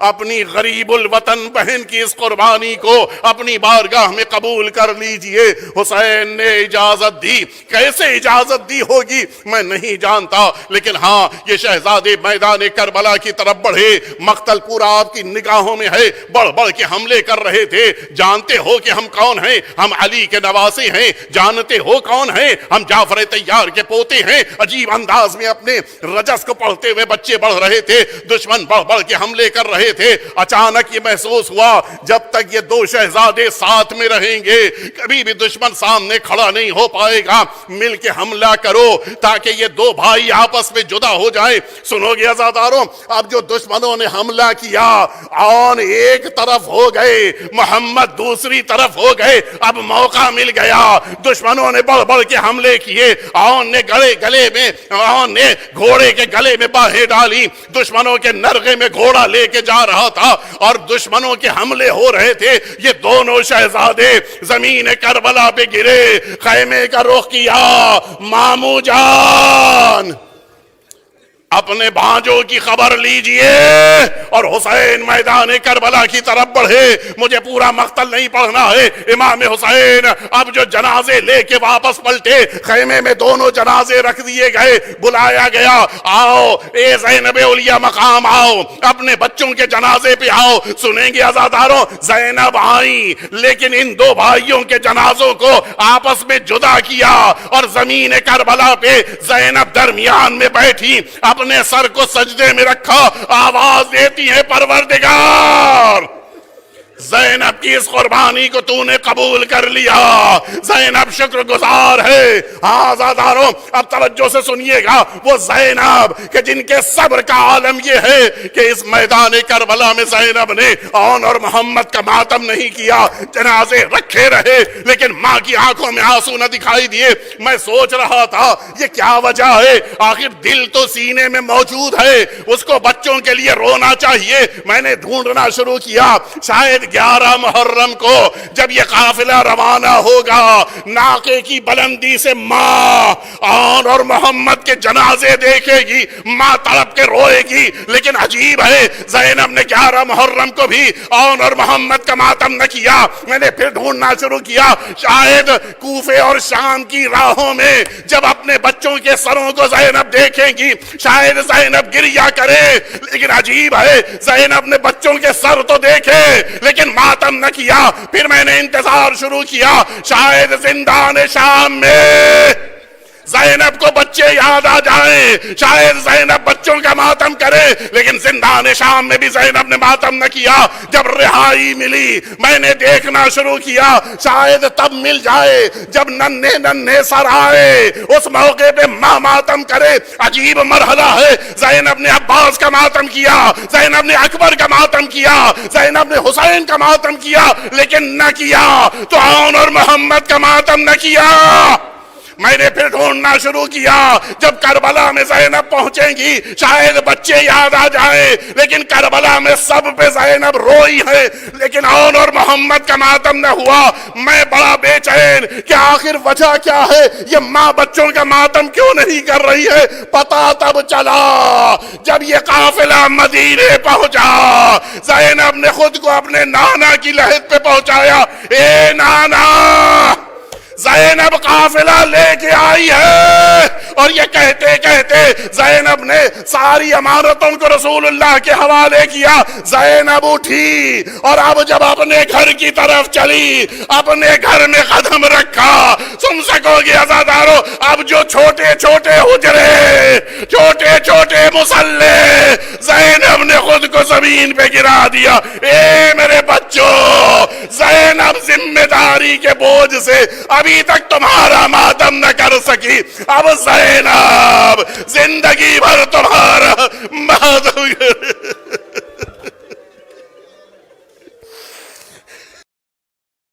A: اپنی غریب الوطن بہن کی اس قربانی کو اپنی بارگاہ میں قبول کر لیجئے. حسین نے اجازت دی. کیسے اجازت دی ہوگی میں نہیں جانتا, لیکن ہاں یہ شہزادے میدان کربلا کی طرف بڑھے. مقتل پورا آپ کی نگاہوں میں ہے, بڑھ بڑھ کے حملے کر رہے تھے. جانتے ہو کہ ہم کون ہیں؟ ہم علی کے نواسے ہیں. جانتے ہو کون ہیں؟ ہم جعفر طیار کے پوتے ہیں. عجیب انداز میں اپنے رجس کو پڑھتے ہوئے بچے بڑھ رہے تھے. دشمن بڑھ بڑھ کے حملے کر رہے تھے. اچانک یہ محسوس ہوا جب تک یہ دو شہزادے ساتھ میں رہیں گے کبھی بھی دشمن سامنے کھڑا نہیں ہو پائے گا. مل کے حملہ کرو تاکہ یہ دو بھائی آپس میں جدا ہو جائیں. سنو گے عزاداروں, اب جو دشمنوں نے حملہ کیا آن ایک طرف ہو گئے, محمد دوسری طرف ہو گئے. اب موقع مل گیا. دشمنوں نے بڑھ بڑھ کے حملے کیے. آن نے گھوڑے کے گلے میں باہیں ڈالی. دشمنوں کے نرغے میں گھوڑا لے کے جا رہا تھا اور دشمنوں کے حملے ہو رہے تھے. یہ دونوں شہزادے زمین کربلا پہ گرے. خیمے کا رخ کیا. مامو جان اپنے بھانجوں کی خبر لیجئے اور حسین میدان کربلا کی طرف بڑھے. مجھے پورا مقتل نہیں پڑھنا ہے. امام حسین اب جو جنازے لے کے واپس پلٹے, خیمے میں دونوں جنازے رکھ دیے گئے. بلایا گیا, آؤ اے زینب اولیاء مقام آؤ, اپنے بچوں کے جنازے پہ آؤ. سنیں گے عزاداروں, زینب آئیں لیکن ان دو بھائیوں کے جنازوں کو آپس میں جدا کیا اور زمین کربلا پہ زینب درمیان میں بیٹھی, اپنے سر کو سجدے میں رکھا. آواز دیتی ہے پروردگار زینب کی اس قربانی کو تو نے قبول کر لیا. زینب شکر گزار ہے. ہاں عزاداروں اب توجہ سے سنیے گا, وہ زینب کہ جن کے صبر کا عالم یہ ہے کہ اس میدان کربلا میں زینب نے آن اور محمد کا ماتم نہیں کیا. جنازے رکھے رہے لیکن ماں کی آنکھوں میں آنسو نہ دکھائی دیے. میں سوچ رہا تھا یہ کیا وجہ ہے, آخر دل تو سینے میں موجود ہے, اس کو بچوں کے لیے رونا چاہیے. میں نے ڈھونڈنا شروع کیا. شاید 11 محرم کو جب یہ قافلہ روانہ ہوگا, ناقے کی بلندی سے ماں آن اور محمد کے جنازے دیکھے گی, ماں تڑپ کے روئے گی. لیکن عجیب ہے زینب نے 11 محرم کو بھی آن اور محمد کا ماتم نہ کیا. میں نے پھر ڈھونڈنا شروع کیا. شاید کوفے اور شام کی راہوں میں جب اپنے بچوں کے سروں کو زینب دیکھیں گی شاید زینب گریا کرے. لیکن عجیب ہے زینب نے بچوں کے سر تو دیکھے لیکن ماتم نہ کیا. پھر میں نے انتظار شروع کیا, شاید زندان شام میں زینب کو بچے یاد آ جائیں, شاید زینب بچوں کا ماتم کرے. لیکن زندان شام میں بھی زینب نے ماتم نہ کیا. جب رہائی ملی میں نے دیکھنا شروع کیا, شاید تب مل جائے جب ننھے سر آئے, اس موقع پہ ماں ماتم کرے. عجیب مرحلہ ہے. زینب نے عباس کا ماتم کیا, زینب نے اکبر کا ماتم کیا, زینب نے حسین کا ماتم کیا, لیکن نہ کیا تو آن اور محمد کا ماتم نہ کیا. میں نے پھر ڈھونڈنا شروع کیا. جب کربلا میں زینب پہنچیں گی شاید بچے یاد آ جائیں, لیکن کربلا میں سب پہ زینب روئی ہے لیکن آن اور محمد کا ماتم نہ ہوا. میں بڑا بے چین کہ آخر وجہ کیا ہے, یہ ماں بچوں کا ماتم کیوں نہیں کر رہی ہے. پتا تب چلا جب یہ قافلہ مدینے پہنچا. زینب نے خود کو اپنے نانا کی لحد پہ پہنچایا. اے نانا, زینب قافلہ لے کے آئی ہے. اور یہ کہتے کہتے زینب نے ساری امانتوں کو رسول اللہ کے حوالے کیا. زینب اٹھی اور اب جب اپنے گھر کی طرف چلی, اپنے گھر میں قدم رکھا. سن سکو گے عزادارو, اب جو چھوٹے چھوٹے حجرے, چھوٹے چھوٹے مصلے, زینب نے خود کو زمین پہ گرا دیا. اے میرے بچوں, زینب ذمہ داری کے بوجھ سے ابھی تک تمہارا ماتم نہ کر سکی. اب زینب زندگی بھر تمہارا ماتم